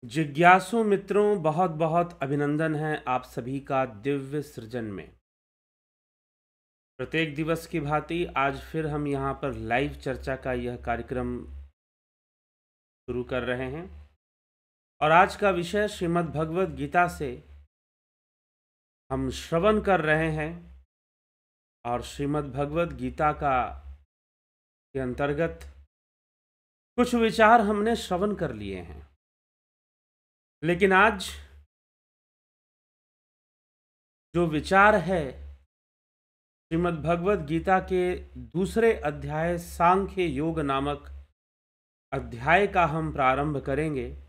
जिज्ञासु मित्रों, बहुत बहुत अभिनंदन है आप सभी का दिव्य सृजन में। प्रत्येक दिवस की भांति आज फिर हम यहाँ पर लाइव चर्चा का यह कार्यक्रम शुरू कर रहे हैं और आज का विषय श्रीमद् भगवद गीता से हम श्रवण कर रहे हैं और श्रीमद् भगवद गीता के अंतर्गत कुछ विचार हमने श्रवण कर लिए हैं, लेकिन आज जो विचार है श्रीमद् भगवद गीता के दूसरे अध्याय सांख्य योग नामक अध्याय का हम प्रारंभ करेंगे।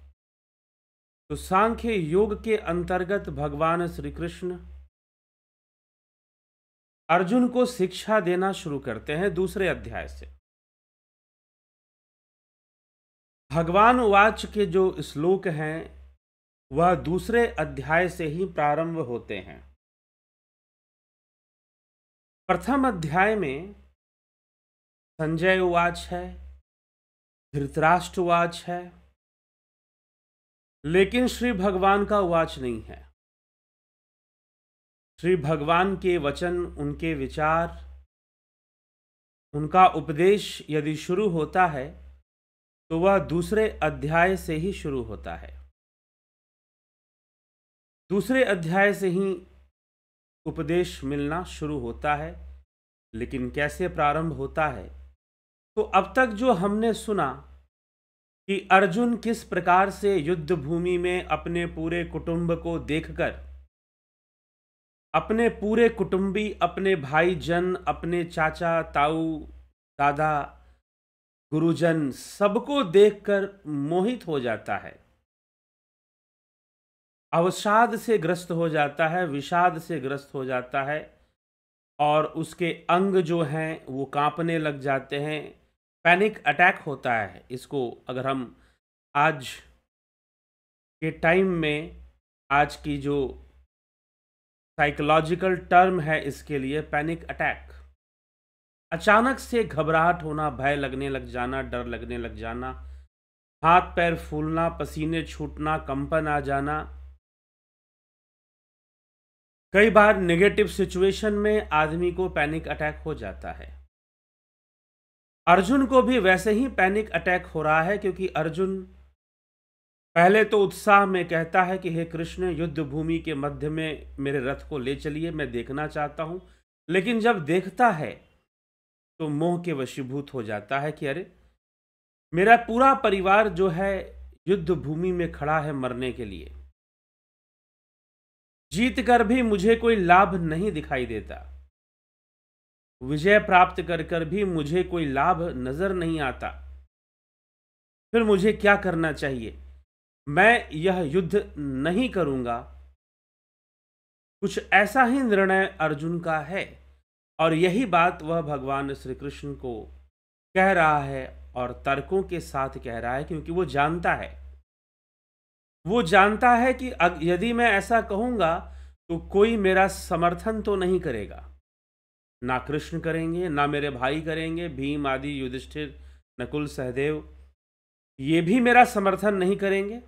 तो सांख्य योग के अंतर्गत भगवान श्री कृष्ण अर्जुन को शिक्षा देना शुरू करते हैं दूसरे अध्याय से। भगवान वाच के जो श्लोक हैं वह दूसरे अध्याय से ही प्रारंभ होते हैं। प्रथम अध्याय में संजय उवाच है, धृतराष्ट्र उवाच है, लेकिन श्री भगवान का उवाच नहीं है। श्री भगवान के वचन, उनके विचार, उनका उपदेश यदि शुरू होता है तो वह दूसरे अध्याय से ही शुरू होता है। दूसरे अध्याय से ही उपदेश मिलना शुरू होता है। लेकिन कैसे प्रारंभ होता है? तो अब तक जो हमने सुना कि अर्जुन किस प्रकार से युद्ध भूमि में अपने पूरे कुटुंब को देखकर, अपने पूरे कुटुंबी, अपने भाईजन, अपने चाचा, ताऊ, दादा, गुरुजन, सबको देखकर मोहित हो जाता है, अवसाद से ग्रस्त हो जाता है, विषाद से ग्रस्त हो जाता है और उसके अंग जो हैं वो कांपने लग जाते हैं। पैनिक अटैक होता है। इसको अगर हम आज के टाइम में, आज की जो साइकोलॉजिकल टर्म है इसके लिए पैनिक अटैक, अचानक से घबराहट होना, भय लगने लग जाना, डर लगने लग जाना, हाथ पैर फूलना, पसीने छूटना, कंपन आ जाना। कई बार नेगेटिव सिचुएशन में आदमी को पैनिक अटैक हो जाता है। अर्जुन को भी वैसे ही पैनिक अटैक हो रहा है, क्योंकि अर्जुन पहले तो उत्साह में कहता है कि हे कृष्ण, युद्ध भूमि के मध्य में मेरे रथ को ले चलिए, मैं देखना चाहता हूं। लेकिन जब देखता है तो मोह के वशीभूत हो जाता है कि अरे, मेरा पूरा परिवार जो है युद्ध भूमि में खड़ा है मरने के लिए, जीत कर भी मुझे कोई लाभ नहीं दिखाई देता, विजय प्राप्त कर कर भी मुझे कोई लाभ नजर नहीं आता। फिर मुझे क्या करना चाहिए? मैं यह युद्ध नहीं करूंगा। कुछ ऐसा ही निर्णय अर्जुन का है और यही बात वह भगवान श्री कृष्ण को कह रहा है और तर्कों के साथ कह रहा है, क्योंकि वो जानता है कि यदि मैं ऐसा कहूंगा तो कोई मेरा समर्थन तो नहीं करेगा। ना कृष्ण करेंगे, ना मेरे भाई करेंगे, भीम आदि, युधिष्ठिर, नकुल, सहदेव, ये भी मेरा समर्थन नहीं करेंगे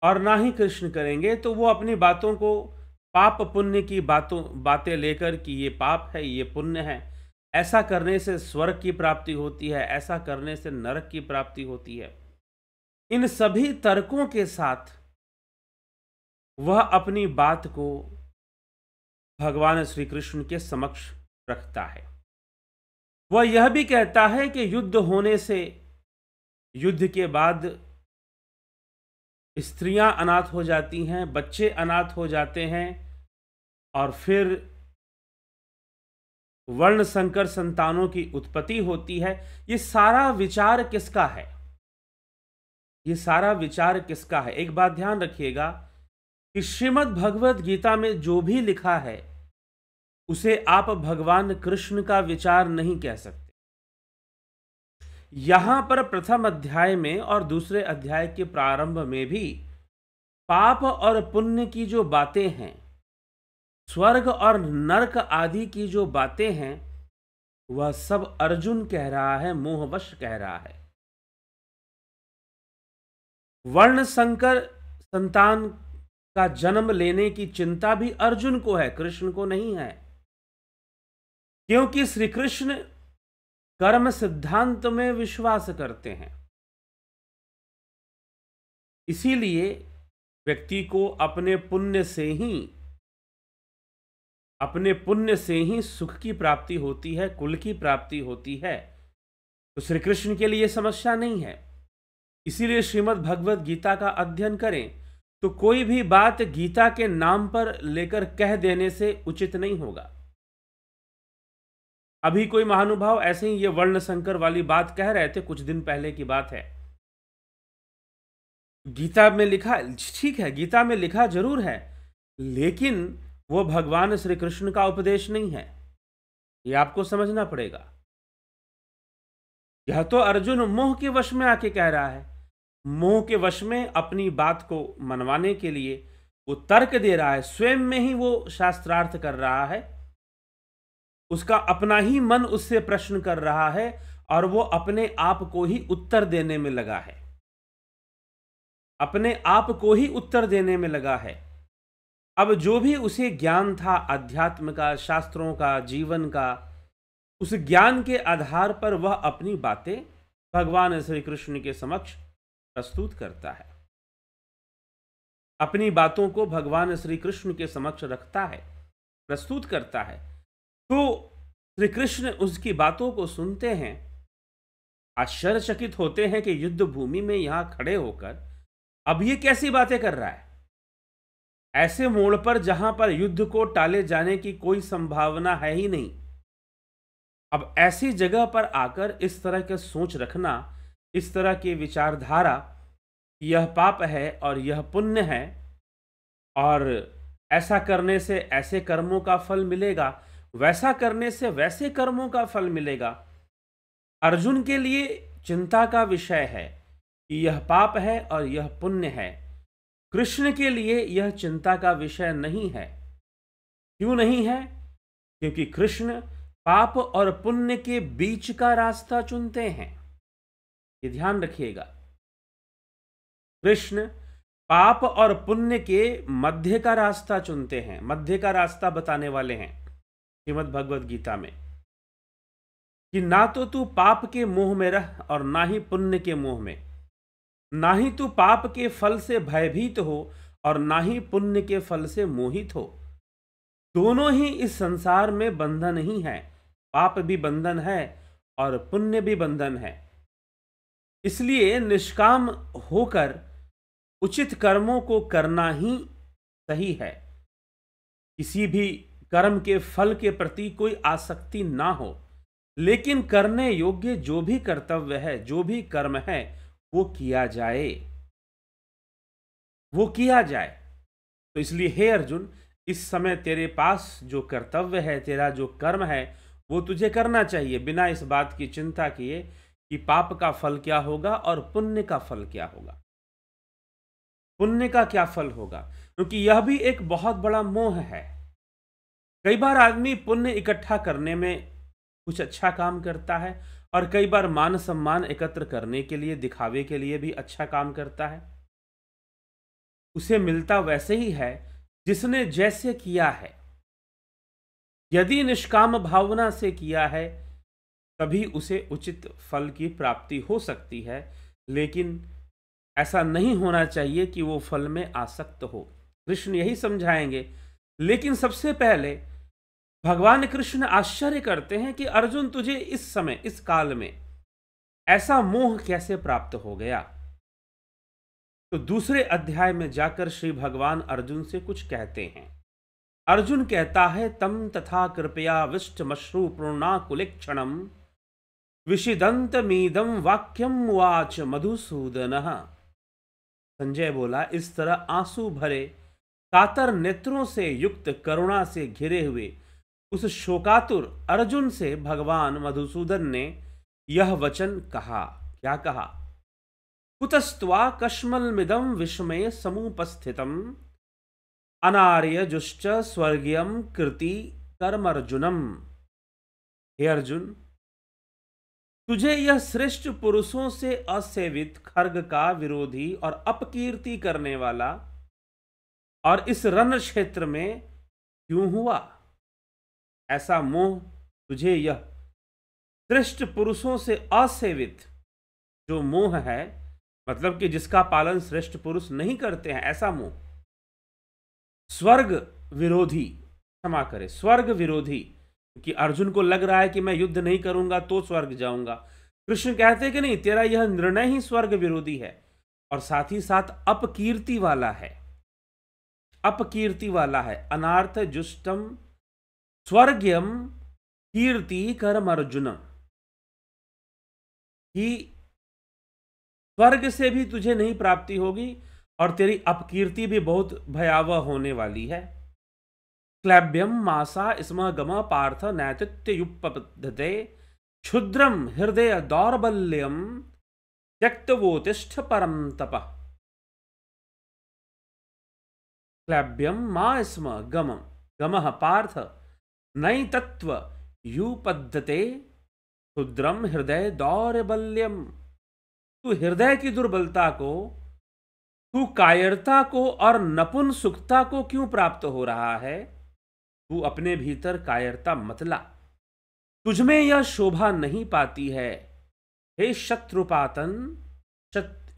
और ना ही कृष्ण करेंगे। तो वो अपनी बातों को पाप पुण्य की बातें लेकर कि ये पाप है, ये पुण्य है, ऐसा करने से स्वर्ग की प्राप्ति होती है, ऐसा करने से नरक की प्राप्ति होती है, इन सभी तर्कों के साथ वह अपनी बात को भगवान श्री कृष्ण के समक्ष रखता है। वह यह भी कहता है कि युद्ध होने से, युद्ध के बाद स्त्रियां अनाथ हो जाती हैं, बच्चे अनाथ हो जाते हैं और फिर वर्ण संकर संतानों की उत्पत्ति होती है। ये सारा विचार किसका है? ये सारा विचार किसका है? एक बात ध्यान रखिएगा कि श्रीमद् भगवद गीता में जो भी लिखा है उसे आप भगवान कृष्ण का विचार नहीं कह सकते। यहां पर प्रथम अध्याय में और दूसरे अध्याय के प्रारंभ में भी पाप और पुण्य की जो बातें हैं, स्वर्ग और नरक आदि की जो बातें हैं, वह सब अर्जुन कह रहा है, मोहवश कह रहा है। वर्ण संकर संतान का जन्म लेने की चिंता भी अर्जुन को है, कृष्ण को नहीं है। क्योंकि श्री कृष्ण कर्म सिद्धांत में विश्वास करते हैं। इसीलिए व्यक्ति को अपने पुण्य से ही सुख की प्राप्ति होती है, कुल की प्राप्ति होती है। तो श्री कृष्ण के लिए समस्या नहीं है। इसीलिए श्रीमद् भगवत गीता का अध्ययन करें तो कोई भी बात गीता के नाम पर लेकर कह देने से उचित नहीं होगा। अभी कोई महानुभाव ऐसे ही ये वर्ण संकर वाली बात कह रहे थे, कुछ दिन पहले की बात है। गीता में लिखा, ठीक है, गीता में लिखा जरूर है, लेकिन वो भगवान श्री कृष्ण का उपदेश नहीं है। ये आपको समझना पड़ेगा। यह तो अर्जुन मोह के वश में आके कह रहा है। मोह के वश में अपनी बात को मनवाने के लिए वो तर्क दे रहा है, स्वयं में ही वो शास्त्रार्थ कर रहा है। उसका अपना ही मन उससे प्रश्न कर रहा है और वो अपने आप को ही उत्तर देने में लगा है। अपने आप को ही उत्तर देने में लगा है। अब जो भी उसे ज्ञान था अध्यात्म का, शास्त्रों का, जीवन का, उस ज्ञान के आधार पर वह अपनी बातें भगवान श्री कृष्ण के समक्ष प्रस्तुत करता है, अपनी बातों को भगवान श्री कृष्ण के समक्ष रखता है, प्रस्तुत करता है। तो श्री कृष्ण उसकी बातों को सुनते हैं, आश्चर्यचकित होते हैं कि युद्ध भूमि में यहां खड़े होकर अब ये कैसी बातें कर रहा है। ऐसे मोड़ पर जहां पर युद्ध को टाले जाने की कोई संभावना है ही नहीं, अब ऐसी जगह पर आकर इस तरह के सोच रखना, इस तरह की विचारधारा, यह पाप है और यह पुण्य है, और ऐसा करने से ऐसे कर्मों का फल मिलेगा, वैसा करने से वैसे कर्मों का फल मिलेगा। अर्जुन के लिए चिंता का विषय है कि यह पाप है और यह पुण्य है। कृष्ण के लिए यह चिंता का विषय नहीं है। क्यों नहीं है? क्योंकि कृष्ण पाप और पुण्य के बीच का रास्ता चुनते हैं। ये ध्यान रखिएगा, कृष्ण पाप और पुण्य के मध्य का रास्ता चुनते हैं, मध्य का रास्ता बताने वाले हैं श्रीमद् भगवद गीता में, कि ना तो तू पाप के मोह में रह और ना ही पुण्य के मोह में, ना ही तू पाप के फल से भयभीत हो और ना ही पुण्य के फल से मोहित हो। दोनों ही इस संसार में बंधन ही है, पाप भी बंधन है और पुण्य भी बंधन है। इसलिए निष्काम होकर उचित कर्मों को करना ही सही है। किसी भी कर्म के फल के प्रति कोई आसक्ति ना हो, लेकिन करने योग्य जो भी कर्तव्य है, जो भी कर्म है, वो किया जाए, वो किया जाए। तो इसलिए हे अर्जुन, इस समय तेरे पास जो कर्तव्य है, तेरा जो कर्म है, वो तुझे करना चाहिए, बिना इस बात की चिंता किए कि पाप का फल क्या होगा और पुण्य का फल क्या होगा, पुण्य का क्या फल होगा। क्योंकि यह भी एक बहुत बड़ा मोह है। कई बार आदमी पुण्य इकट्ठा करने में कुछ अच्छा काम करता है और कई बार मान सम्मान एकत्र करने के लिए, दिखावे के लिए भी अच्छा काम करता है। उसे मिलता वैसे ही है जिसने जैसे किया है। यदि निष्काम भावना से किया है तभी उसे उचित फल की प्राप्ति हो सकती है, लेकिन ऐसा नहीं होना चाहिए कि वो फल में आसक्त हो। कृष्ण यही समझाएंगे। लेकिन सबसे पहले भगवान कृष्ण आश्चर्य करते हैं कि अर्जुन, तुझे इस समय, इस काल में ऐसा मोह कैसे प्राप्त हो गया। तो दूसरे अध्याय में जाकर श्री भगवान अर्जुन से कुछ कहते हैं। अर्जुन कहता है, तम तथा कृपया विष्ट मश्रु पूर्णाकुलिक्षणम विषिदंत मीदम वाक्यम वाच मधुसूदन। संजय बोला, इस तरह आंसू भरे कातर नेत्रों से युक्त, करुणा से घिरे हुए उस शोकातुर अर्जुन से भगवान मधुसूदन ने यह वचन कहा। क्या कहा? कुतस्त्वा कश्मलमिदं विस्मय समुपस्थितम अनार्य जुश्च स्वर्गीयम कृति कर्मर्जुनम। हे अर्जुन, तुझे यह श्रेष्ठ पुरुषों से असेवित खर्ग का विरोधी और अपकीर्ति करने वाला और इस रण क्षेत्र में क्यों हुआ? ऐसा मोह तुझे यह श्रेष्ठ पुरुषों से असेवित जो मोह है, मतलब कि जिसका पालन श्रेष्ठ पुरुष नहीं करते हैं, ऐसा मोह, स्वर्ग विरोधी, क्षमा करे, स्वर्ग विरोधी, कि अर्जुन को लग रहा है कि मैं युद्ध नहीं करूंगा तो स्वर्ग जाऊंगा। कृष्ण कहते हैं कि नहीं, तेरा यह निर्णय ही स्वर्ग विरोधी है और साथ ही साथ अपकीर्ति वाला है, अपकीर्ति वाला है। अनार्थ जुष्टम स्वर्गयम कीर्ति कर्म अर्जुन, कि स्वर्ग से भी तुझे नहीं प्राप्ति होगी और तेरी अपकीर्ति भी बहुत भयावह होने वाली है। क्लैब्यम मासा स्म गम पार्थ नैतित्युपपद्धते क्षुद्रम हृदय दौर्बल्यम त्यक्तवोतिष्ठ परम तपः। क्लैब्यम मा स्म गम गमः पार्थ नैतत्व युपद्धते क्षुद्रम हृदय दौर्बल्यम। तू हृदय की दुर्बलता को, तू कायरता को और नपुंसकता को क्यों प्राप्त हो रहा है? तू अपने भीतर कायरता मत ला, तुझमें यह शोभा नहीं पाती है। हे शत्रुपातन,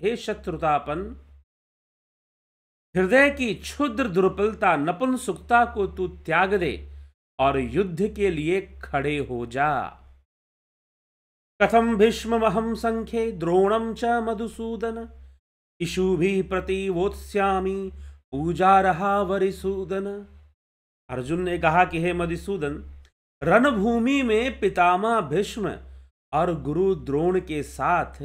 हे शत्रुतापन, हृदय की क्षुद्र दुर्बलता नपुंसकता को तू त्याग दे और युद्ध के लिए खड़े हो जा। कथम भीष्ममहं संख्ये द्रोणं च मधुसूदन इषुभिः प्रतिवोत्स्यामि पूजारहा वरिसूदन। अर्जुन ने कहा कि हे मधुसूदन, रणभूमि में पितामह भीष्म और गुरु द्रोण के साथ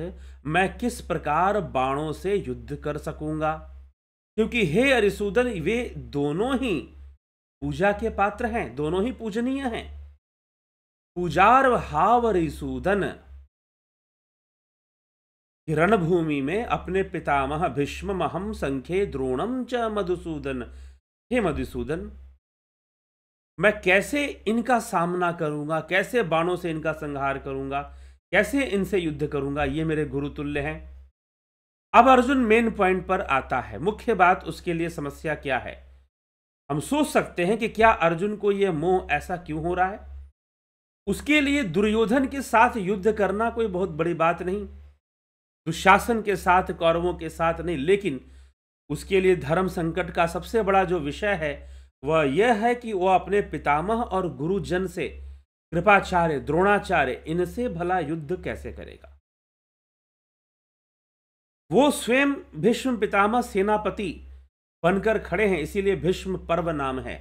मैं किस प्रकार बाणों से युद्ध कर सकूंगा, क्योंकि हे अरिसूदन, वे दोनों ही पूजा के पात्र हैं, दोनों ही पूजनीय हैं। पूजार हावरिसूदन, रणभूमि में अपने पितामह भीष्ममहं संख्ये द्रोणं च मधुसूदन, हे मधुसूदन, मैं कैसे इनका सामना करूंगा, कैसे बाणों से इनका संहार करूंगा, कैसे इनसे युद्ध करूंगा, ये मेरे गुरु तुल्य हैं। अब अर्जुन मेन पॉइंट पर आता है। मुख्य बात उसके लिए समस्या क्या है? हम सोच सकते हैं कि क्या अर्जुन को यह मोह ऐसा क्यों हो रहा है। उसके लिए दुर्योधन के साथ युद्ध करना कोई बहुत बड़ी बात नहीं, दुशासन के साथ, कौरवों के साथ नहीं, लेकिन उसके लिए धर्म संकट का सबसे बड़ा जो विषय है वह यह है कि वह अपने पितामह और गुरुजन से, कृपाचार्य, द्रोणाचार्य, इनसे भला युद्ध कैसे करेगा। वो स्वयं भीष्म पितामह सेनापति बनकर खड़े हैं, इसीलिए भीष्म पर्व नाम है।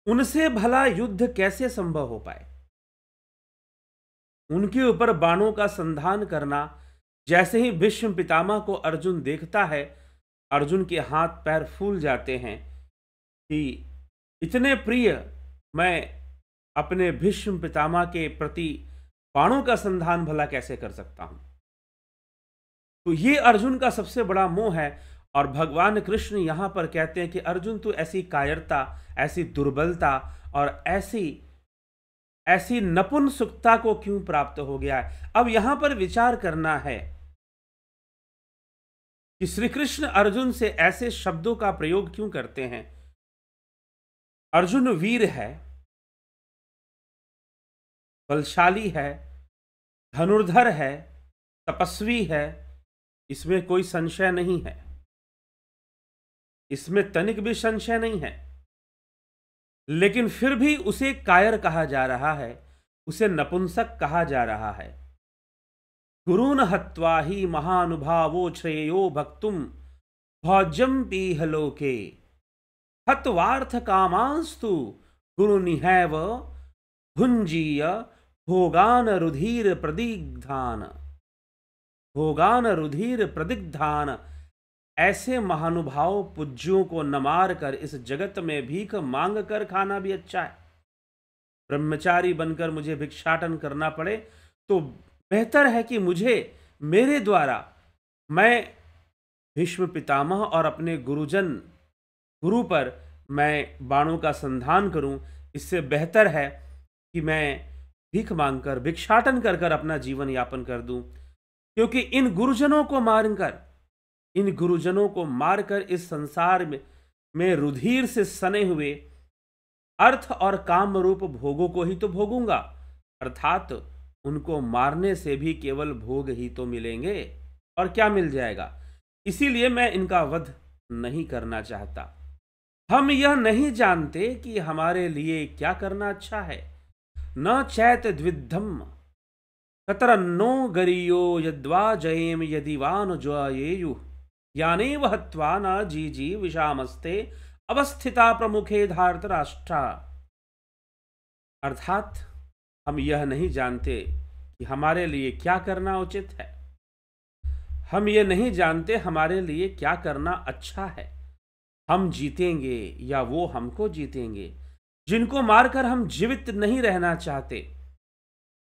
उनसे भला युद्ध कैसे संभव हो पाए? उनके ऊपर बाणों का संधान करना, जैसे ही भीष्म पितामह को अर्जुन देखता है, अर्जुन के हाथ पैर फूल जाते हैं कि इतने प्रिय मैं अपने भीष्म पितामह के प्रति बाणों का संधान भला कैसे कर सकता हूं। तो ये अर्जुन का सबसे बड़ा मोह है। और भगवान कृष्ण यहां पर कहते हैं कि अर्जुन, तू ऐसी कायरता, ऐसी दुर्बलता और ऐसी नपुंसकता को क्यों प्राप्त हो गया है। अब यहां पर विचार करना है कि श्री कृष्ण अर्जुन से ऐसे शब्दों का प्रयोग क्यों करते हैं। अर्जुन वीर है, बलशाली है, धनुर्धर है, तपस्वी है, इसमें कोई संशय नहीं है, इसमें तनिक भी संशय नहीं है। लेकिन फिर भी उसे कायर कहा जा रहा है, उसे नपुंसक कहा जा रहा है। गुरून् हत्वा ही महानुभावो श्रेयो भक्तुम भोज्यम पीह लोके हत्वार्थ कामांस्तु गुरुनिहैव भुंजीय भोगान रुधिर प्रदिग्धान। भोगान रुधिर प्रदिग्धान, ऐसे महानुभाव पूज्यों को न मार कर इस जगत में भीख मांग कर खाना भी अच्छा है। ब्रह्मचारी बनकर मुझे भिक्षाटन करना पड़े तो बेहतर है कि मुझे, मेरे द्वारा, मैं भीष्म पितामह और अपने गुरु पर मैं बाणों का संधान करूं। इससे बेहतर है कि मैं भीख मांगकर, भिक्षाटन कर कर अपना जीवन यापन कर दूं, क्योंकि इन गुरुजनों को मारकर इस संसार में रुधिर से सने हुए अर्थ और काम रूप भोगों को ही तो भोगूंगा, अर्थात उनको मारने से भी केवल भोग ही तो मिलेंगे, और क्या मिल जाएगा। इसीलिए मैं इनका वध नहीं करना चाहता। हम यह नहीं जानते कि हमारे लिए क्या करना अच्छा है। न चैत द्विद्धम कतरन्नो गरीयो यद्वा जयेम यदि वान ज्वायेयु याने वहत्वा न जी विषामस्ते अवस्थिता प्रमुखे धार्त राष्ट्रा। अर्थात हम यह नहीं जानते कि हमारे लिए क्या करना उचित है। हम ये नहीं जानते हमारे लिए क्या करना अच्छा है। हम जीतेंगे या वो हमको जीतेंगे। जिनको मारकर हम जीवित नहीं रहना चाहते,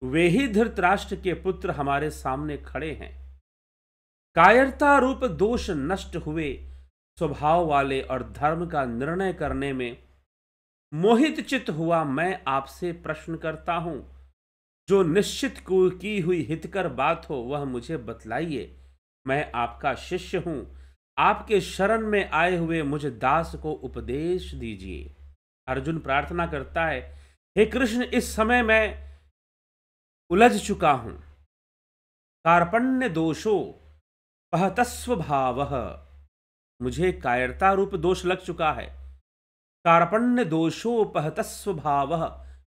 वे ही धृतराष्ट्र के पुत्र हमारे सामने खड़े हैं। कायरता रूप दोष नष्ट हुए स्वभाव वाले और धर्म का निर्णय करने में मोहित चित्त हुआ मैं आपसे प्रश्न करता हूं। जो निश्चित की हुई हितकर बात हो वह मुझे बतलाइए। मैं आपका शिष्य हूं। आपके शरण में आए हुए मुझ दास को उपदेश दीजिए। अर्जुन प्रार्थना करता है, हे कृष्ण, इस समय मैं उलझ चुका हूं। कार्पण्य दोषो पहतस्व भावः, मुझे कायरता रूप दोष लग चुका है। कार्पण्य दोषोपहतस्व भावः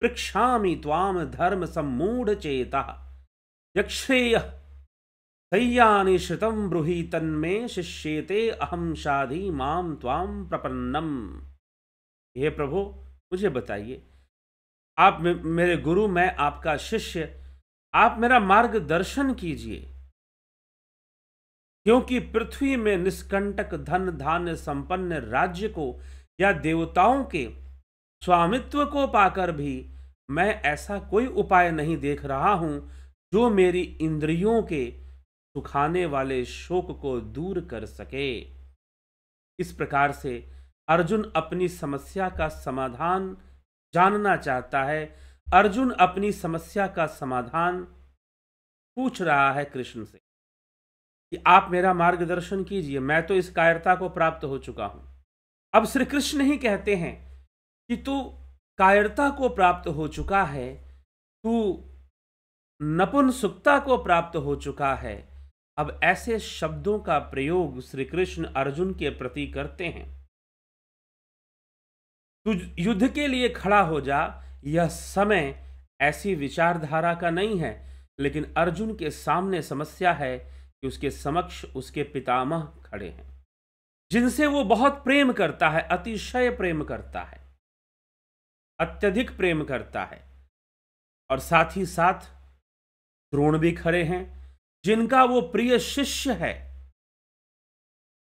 पृक्षामि त्वाम धर्म सम्मूढ़ चेतः यक्षेय सय्यानि श्रितं ब्रूहि तन्मे शिष्येते अहम शाधि माम त्वाम प्रपन्नम। हे प्रभु, मुझे बताइए, आप मेरे गुरु, मैं आपका शिष्य, आप मेरा मार्गदर्शन कीजिए। क्योंकि पृथ्वी में निष्कंटक धन धान्य संपन्न राज्य को या देवताओं के स्वामित्व को पाकर भी मैं ऐसा कोई उपाय नहीं देख रहा हूं जो मेरी इंद्रियों के सुखाने वाले शोक को दूर कर सके। इस प्रकार से अर्जुन अपनी समस्या का समाधान जानना चाहता है। अर्जुन अपनी समस्या का समाधान पूछ रहा है कृष्ण से कि आप मेरा मार्गदर्शन कीजिए, मैं तो इस कायरता को प्राप्त हो चुका हूं। अब श्री कृष्ण ही कहते हैं कि तू कायरता को प्राप्त हो चुका है, तू नपुंसकता को प्राप्त हो चुका है। अब ऐसे शब्दों का प्रयोग श्री कृष्ण अर्जुन के प्रति करते हैं। तू युद्ध के लिए खड़ा हो जा, यह समय ऐसी विचारधारा का नहीं है। लेकिन अर्जुन के सामने समस्या है कि उसके समक्ष उसके पितामह खड़े हैं, जिनसे वो बहुत प्रेम करता है, अतिशय प्रेम करता है, अत्यधिक प्रेम करता है। और साथ ही साथ द्रोण भी खड़े हैं, जिनका वो प्रिय शिष्य है।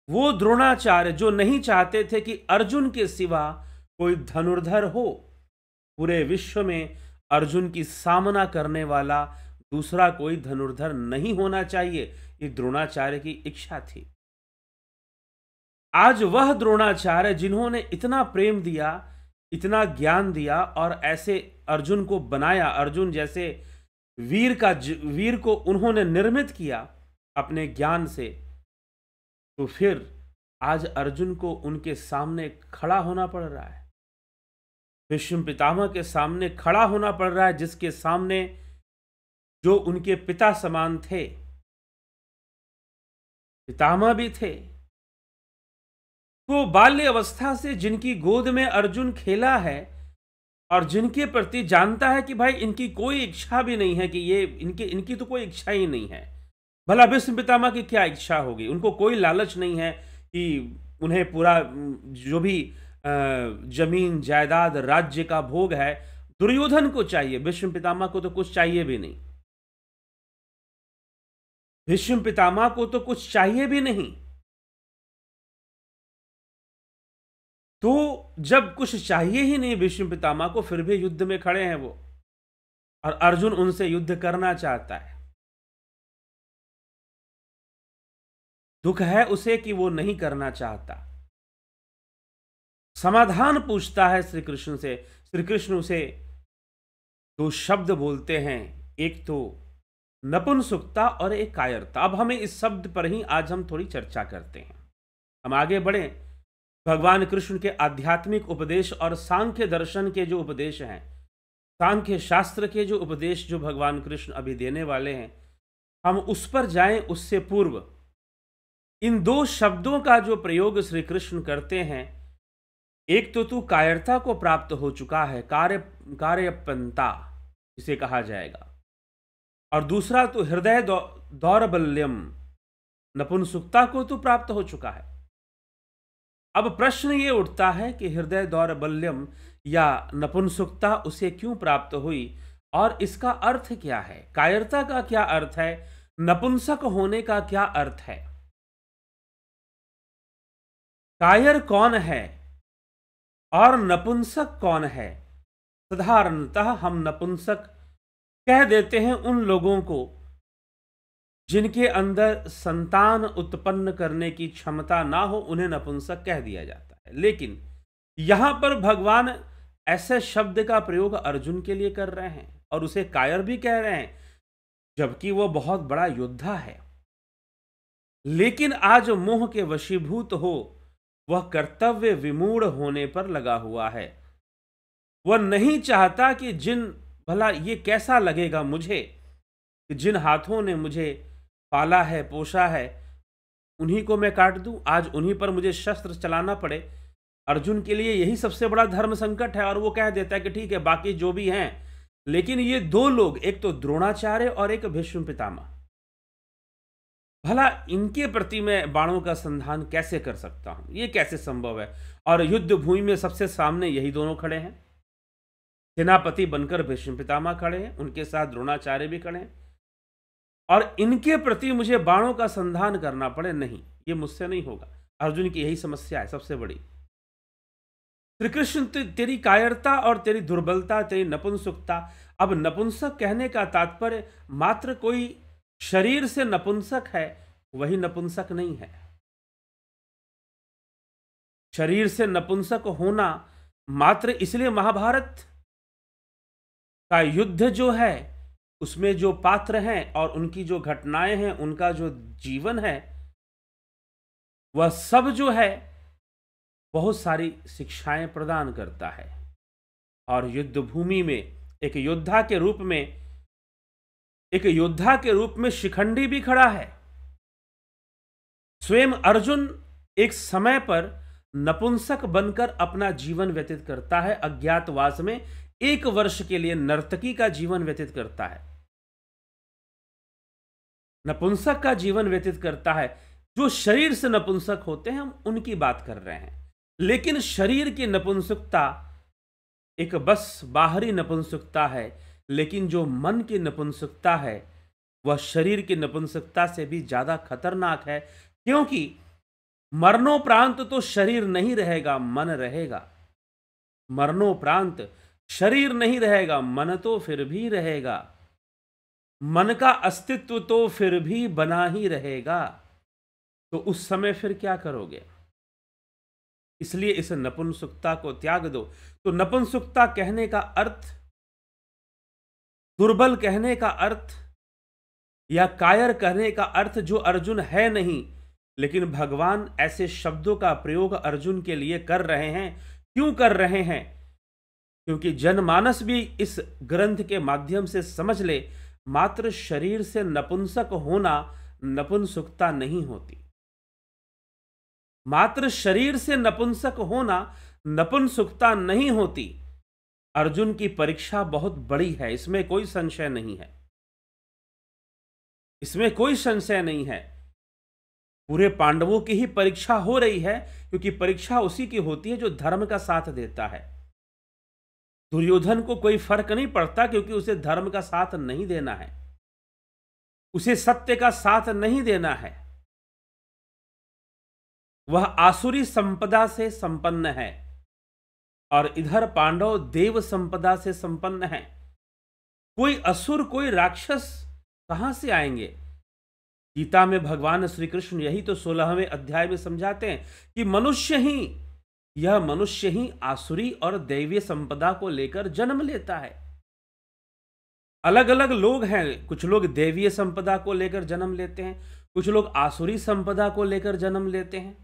वो द्रोणाचार्य जो नहीं चाहते थे कि अर्जुन के सिवा कोई धनुर्धर हो। पूरे विश्व में अर्जुन की सामना करने वाला दूसरा कोई धनुर्धर नहीं होना चाहिए, ये द्रोणाचार्य की इच्छा थी। आज वह द्रोणाचार्य जिन्होंने इतना प्रेम दिया, इतना ज्ञान दिया और ऐसे अर्जुन को बनाया, अर्जुन जैसे वीर को उन्होंने निर्मित किया अपने ज्ञान से, तो फिर आज अर्जुन को उनके सामने खड़ा होना पड़ रहा है। भीष्म पितामह के सामने खड़ा होना पड़ रहा है, जिसके सामने जो उनके पिता समान थे, पितामह भी थे। तो बाल्य अवस्था से जिनकी गोद में अर्जुन खेला है और जिनके प्रति जानता है कि भाई इनकी कोई इच्छा भी नहीं है, कि ये इनकी तो कोई इच्छा ही नहीं है। भला भीष्म पितामह की क्या इच्छा होगी? उनको कोई लालच नहीं है कि उन्हें पूरा जो भी जमीन जायदाद राज्य का भोग है दुर्योधन को चाहिए। भीष्म पितामह को तो कुछ चाहिए भी नहीं। भीष्म पितामह को तो कुछ चाहिए भी नहीं। तो जब कुछ चाहिए ही नहीं भीष्म पितामह को, फिर भी युद्ध में खड़े हैं वो, और अर्जुन उनसे युद्ध करना चाहता है। दुख है उसे कि वो नहीं करना चाहता। समाधान पूछता है श्री कृष्ण से। श्री कृष्ण उसे दो शब्द बोलते हैं, एक तो नपुंसकता और एक कायरता। अब हमें इस शब्द पर ही आज हम थोड़ी चर्चा करते हैं। हम आगे बढ़े। भगवान कृष्ण के आध्यात्मिक उपदेश और सांख्य दर्शन के जो उपदेश हैं, सांख्य शास्त्र के जो उपदेश जो भगवान कृष्ण अभी देने वाले हैं, हम उस पर जाएं उससे पूर्व इन दो शब्दों का जो प्रयोग श्री कृष्ण करते हैं, एक तो तू कायरता को प्राप्त हो चुका है, कार्यपंता इसे कहा जाएगा, और दूसरा तो हृदय दौर्बल्यम, नपुंसकता को तू प्राप्त हो चुका है। अब प्रश्न ये उठता है कि हृदय दौर्बल्यम या नपुंसकता उसे क्यों प्राप्त हुई और इसका अर्थ क्या है? कायरता का क्या अर्थ है? नपुंसक होने का क्या अर्थ है? कायर कौन है और नपुंसक कौन है? साधारणतः हम नपुंसक कह देते हैं उन लोगों को जिनके अंदर संतान उत्पन्न करने की क्षमता ना हो, उन्हें नपुंसक कह दिया जाता है। लेकिन यहां पर भगवान ऐसे शब्द का प्रयोग अर्जुन के लिए कर रहे हैं और उसे कायर भी कह रहे हैं, जबकि वह बहुत बड़ा योद्धा है। लेकिन आज मोह के वशीभूत हो वह कर्तव्य विमूढ़ होने पर लगा हुआ है। वह नहीं चाहता कि भला ये कैसा लगेगा मुझे कि जिन हाथों ने मुझे पाला है, पोषा है, उन्हीं को मैं काट दूं, आज उन्हीं पर मुझे शस्त्र चलाना पड़े। अर्जुन के लिए यही सबसे बड़ा धर्म संकट है और वो कह देता है कि ठीक है, बाकी जो भी हैं, लेकिन ये दो लोग, एक तो द्रोणाचार्य और एक भीष्म पितामह, भला इनके प्रति मैं बाणों का संधान कैसे कर सकता हूं? ये कैसे संभव है? और युद्ध भूमि में सबसे सामने यही दोनों खड़े हैं। सेनापति बनकर भीष्म पितामह खड़े हैं, उनके साथ द्रोणाचार्य भी खड़े हैं, और इनके प्रति मुझे बाणों का संधान करना पड़े, नहीं, ये मुझसे नहीं होगा। अर्जुन की यही समस्या है सबसे बड़ी। श्री कृष्ण, तेरी कायरता और तेरी दुर्बलता, तेरी नपुंसकता। अब नपुंसक कहने का तात्पर्य मात्र कोई शरीर से नपुंसक है, वही नपुंसक नहीं है। शरीर से नपुंसक होना मात्र इसलिए महाभारत का युद्ध जो है उसमें जो पात्र हैं और उनकी जो घटनाएं हैं, उनका जो जीवन है, वह सब जो है बहुत सारी शिक्षाएं प्रदान करता है। और युद्ध भूमि में एक योद्धा के रूप में शिखंडी भी खड़ा है। स्वयं अर्जुन एक समय पर नपुंसक बनकर अपना जीवन व्यतीत करता है, अज्ञातवास में 1 वर्ष के लिए नर्तकी का जीवन व्यतीत करता है, नपुंसक का जीवन व्यतीत करता है। जो शरीर से नपुंसक होते हैं, हम उनकी बात कर रहे हैं। लेकिन शरीर की नपुंसकता एक बस बाहरी नपुंसकता है, लेकिन जो मन की नपुंसकता है वह शरीर की नपुंसकता से भी ज्यादा खतरनाक है, क्योंकि मरणोपरांत तो शरीर नहीं रहेगा, मन रहेगा। मरणोपरांत शरीर नहीं रहेगा, मन तो फिर भी रहेगा, मन का अस्तित्व तो फिर भी बना ही रहेगा। तो उस समय फिर क्या करोगे? इसलिए इस नपुंसकता को त्याग दो। तो नपुंसकता कहने का अर्थ, दुर्बल कहने का अर्थ या कायर कहने का अर्थ जो अर्जुन है नहीं, लेकिन भगवान ऐसे शब्दों का प्रयोग अर्जुन के लिए कर रहे हैं। क्यों कर रहे हैं? क्योंकि जनमानस भी इस ग्रंथ के माध्यम से समझ ले, मात्र शरीर से नपुंसक होना नपुंसकता नहीं होती। मात्र शरीर से नपुंसक होना नपुंसकता नहीं होती। अर्जुन की परीक्षा बहुत बड़ी है, इसमें कोई संशय नहीं है, इसमें कोई संशय नहीं है। पूरे पांडवों की ही परीक्षा हो रही है, क्योंकि परीक्षा उसी की होती है जो धर्म का साथ देता है। दुर्योधन को कोई फर्क नहीं पड़ता, क्योंकि उसे धर्म का साथ नहीं देना है, उसे सत्य का साथ नहीं देना है। वह आसुरी संपदा से संपन्न है और इधर पांडव देव संपदा से संपन्न है। कोई असुर, कोई राक्षस कहां से आएंगे? गीता में भगवान श्री कृष्ण यही तो 16वें अध्याय में समझाते हैं कि मनुष्य ही आसुरी और दैवीय संपदा को लेकर जन्म लेता है। अलग अलग लोग हैं, कुछ लोग देवीय संपदा को लेकर जन्म लेते हैं, कुछ लोग आसुरी संपदा को लेकर जन्म लेते हैं।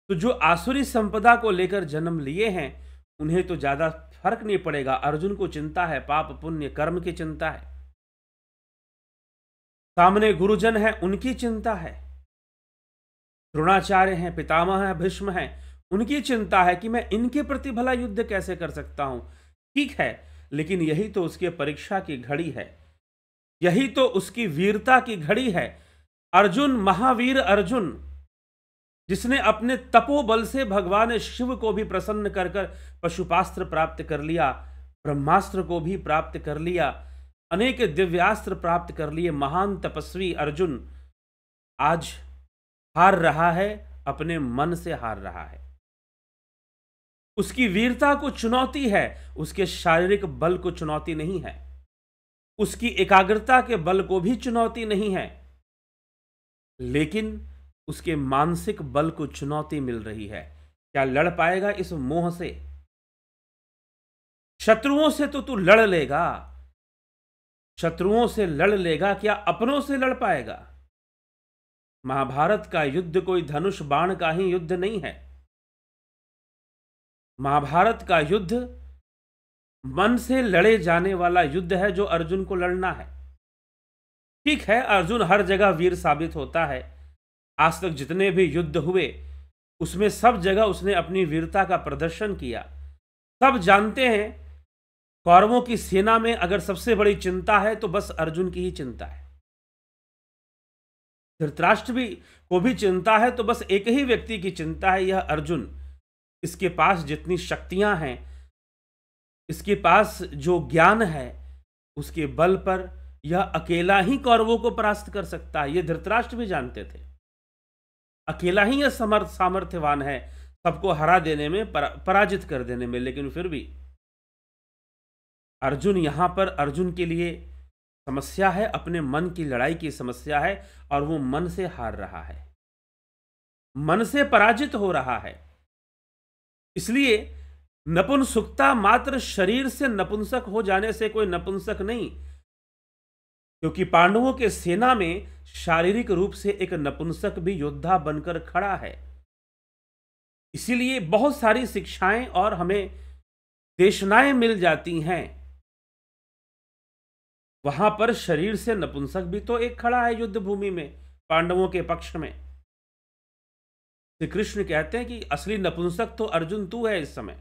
तो जो आसुरी संपदा को लेकर जन्म लिए हैं उन्हें तो ज्यादा फर्क नहीं पड़ेगा। अर्जुन को चिंता है पाप पुण्य कर्म की चिंता है, सामने गुरुजन है उनकी चिंता है, द्रोणाचार्य हैं, पितामह हैं, भीष्म हैं, उनकी चिंता है कि मैं इनके प्रति भला युद्ध कैसे कर सकता हूं। ठीक है, लेकिन यही तो उसके परीक्षा की घड़ी है, यही तो उसकी वीरता की घड़ी है। अर्जुन, महावीर अर्जुन, जिसने अपने तपोबल से भगवान शिव को भी प्रसन्न कर कर पशुपास्त्र प्राप्त कर लिया, ब्रह्मास्त्र को भी प्राप्त कर लिया, अनेक दिव्यास्त्र प्राप्त कर लिए, महान तपस्वी अर्जुन आज हार रहा है, अपने मन से हार रहा है। उसकी वीरता को चुनौती है, उसके शारीरिक बल को चुनौती नहीं है, उसकी एकाग्रता के बल को भी चुनौती नहीं है, लेकिन उसके मानसिक बल को चुनौती मिल रही है। क्या लड़ पाएगा इस मोह से? शत्रुओं से तो तू लड़ लेगा, शत्रुओं से लड़ लेगा, क्या अपनों से लड़ पाएगा? महाभारत का युद्ध कोई धनुष बाण का ही युद्ध नहीं है। महाभारत का युद्ध मन से लड़े जाने वाला युद्ध है, जो अर्जुन को लड़ना है। ठीक है, अर्जुन हर जगह वीर साबित होता है, आज तक जितने भी युद्ध हुए उसमें सब जगह उसने अपनी वीरता का प्रदर्शन किया। सब जानते हैं कौरवों की सेना में अगर सबसे बड़ी चिंता है तो बस अर्जुन की ही चिंता है। धृतराष्ट्र भी को भी चिंता है तो बस एक ही व्यक्ति की चिंता है, यह अर्जुन। इसके पास जितनी शक्तियां हैं, इसके पास जो ज्ञान है, उसके बल पर यह अकेला ही कौरवों को परास्त कर सकता है। यह धृतराष्ट्र भी जानते थे, अकेला ही यह सामर्थ्यवान है सबको हरा देने में, पराजित कर देने में। लेकिन फिर भी अर्जुन, यहां पर अर्जुन के लिए समस्या है, अपने मन की लड़ाई की समस्या है, और वो मन से हार रहा है, मन से पराजित हो रहा है। इसलिए नपुंसकता मात्र शरीर से नपुंसक हो जाने से कोई नपुंसक नहीं, क्योंकि पांडवों के सेना में शारीरिक रूप से एक नपुंसक भी योद्धा बनकर खड़ा है। इसीलिए बहुत सारी शिक्षाएं और हमें देशनाएं मिल जाती हैं, वहां पर शरीर से नपुंसक भी तो एक खड़ा है युद्ध भूमि में पांडवों के पक्ष में। श्री कृष्ण कहते हैं कि असली नपुंसक तो अर्जुन तू है इस समय,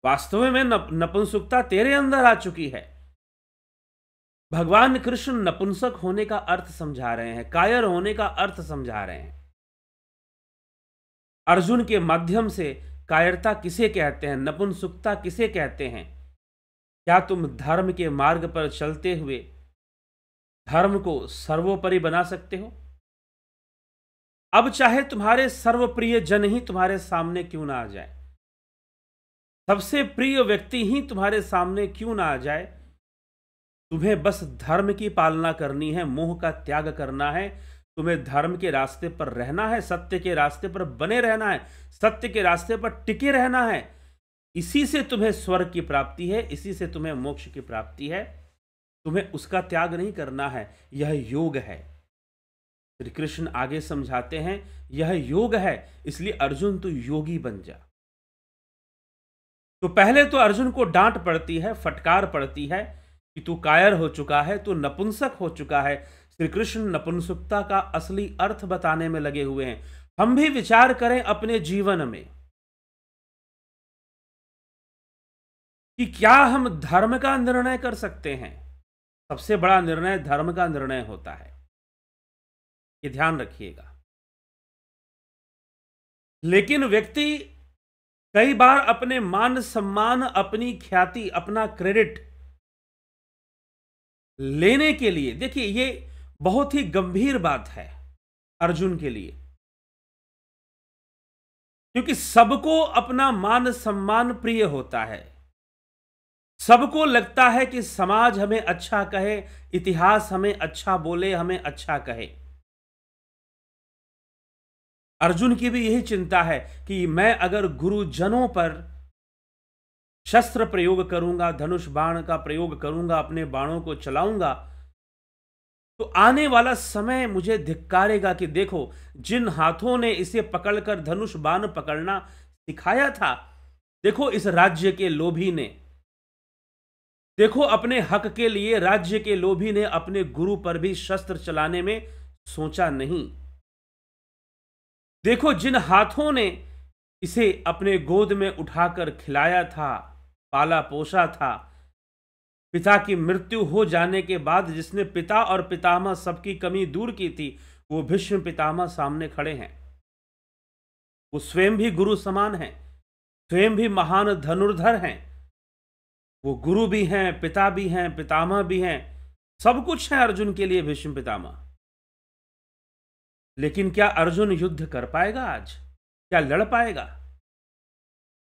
वास्तव में नपुंसकता तेरे अंदर आ चुकी है। भगवान कृष्ण नपुंसक होने का अर्थ समझा रहे हैं, कायर होने का अर्थ समझा रहे हैं। अर्जुन के माध्यम से कायरता किसे कहते हैं, नपुंसकता किसे कहते हैं? क्या तुम धर्म के मार्ग पर चलते हुए धर्म को सर्वोपरि बना सकते हो? अब चाहे तुम्हारे सर्वप्रिय जन ही तुम्हारे सामने क्यों ना आ जाए, सबसे प्रिय व्यक्ति ही तुम्हारे सामने क्यों ना आ जाए, तुम्हें बस धर्म की पालना करनी है, मोह का त्याग करना है, तुम्हें धर्म के रास्ते पर रहना है, सत्य के रास्ते पर बने रहना है, सत्य के रास्ते पर टिके रहना है। इसी से तुम्हें स्वर्ग की प्राप्ति है, इसी से तुम्हें मोक्ष की प्राप्ति है। तुम्हें उसका त्याग नहीं करना है, यह योग है। श्री कृष्ण आगे समझाते हैं यह योग है, इसलिए अर्जुन तू योगी बन जा। तो पहले तो अर्जुन को डांट पड़ती है, फटकार पड़ती है कि तू कायर हो चुका है, तू नपुंसक हो चुका है। श्री कृष्ण नपुंसकता का असली अर्थ बताने में लगे हुए हैं। हम भी विचार करें अपने जीवन में कि क्या हम धर्म का निर्णय कर सकते हैं। सबसे बड़ा निर्णय धर्म का निर्णय होता है, ये ध्यान रखिएगा। लेकिन व्यक्ति कई बार अपने मान सम्मान, अपनी ख्याति, अपना क्रेडिट लेने के लिए, देखिए ये बहुत ही गंभीर बात है अर्जुन के लिए, क्योंकि सबको अपना मान सम्मान प्रिय होता है। सबको लगता है कि समाज हमें अच्छा कहे, इतिहास हमें अच्छा बोले, हमें अच्छा कहे। अर्जुन की भी यही चिंता है कि मैं अगर गुरुजनों पर शस्त्र प्रयोग करूंगा, धनुष बाण का प्रयोग करूंगा, अपने बाणों को चलाऊंगा, तो आने वाला समय मुझे धिक्कारेगा कि देखो, जिन हाथों ने इसे पकड़कर धनुष बाण पकड़ना सिखाया था, देखो इस राज्य के लोभी ने, देखो अपने हक के लिए राज्य के लोभी ने अपने गुरु पर भी शस्त्र चलाने में सोचा नहीं। देखो जिन हाथों ने इसे अपने गोद में उठाकर खिलाया था, पाला पोसा था, पिता की मृत्यु हो जाने के बाद जिसने पिता और पितामह सबकी कमी दूर की थी, वो भीष्म पितामह सामने खड़े हैं। वो स्वयं भी गुरु समान हैं, स्वयं भी महान धनुर्धर हैं। वो गुरु भी हैं, पिता भी हैं, पितामह भी हैं, सब कुछ है अर्जुन के लिए भीष्म पितामह। लेकिन क्या अर्जुन युद्ध कर पाएगा आज? क्या लड़ पाएगा?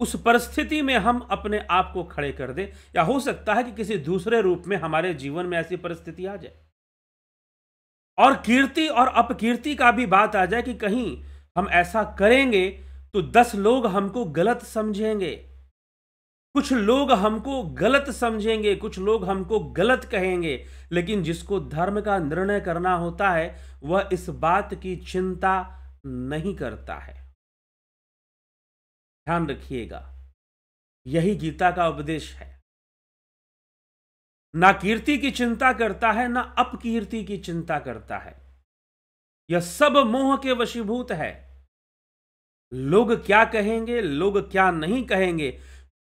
उस परिस्थिति में हम अपने आप को खड़े कर दें, या हो सकता है कि किसी दूसरे रूप में हमारे जीवन में ऐसी परिस्थिति आ जाए, और कीर्ति और अपकीर्ति का भी बात आ जाए कि कहीं हम ऐसा करेंगे तो 10 लोग हमको गलत समझेंगे, कुछ लोग हमको गलत समझेंगे, कुछ लोग हमको गलत कहेंगे। लेकिन जिसको धर्म का निर्णय करना होता है, वह इस बात की चिंता नहीं करता है। ध्यान रखिएगा, यही गीता का उपदेश है। ना कीर्ति की चिंता करता है, ना अपकीर्ति की चिंता करता है। यह सब मोह के वशीभूत है। लोग क्या कहेंगे, लोग क्या नहीं कहेंगे,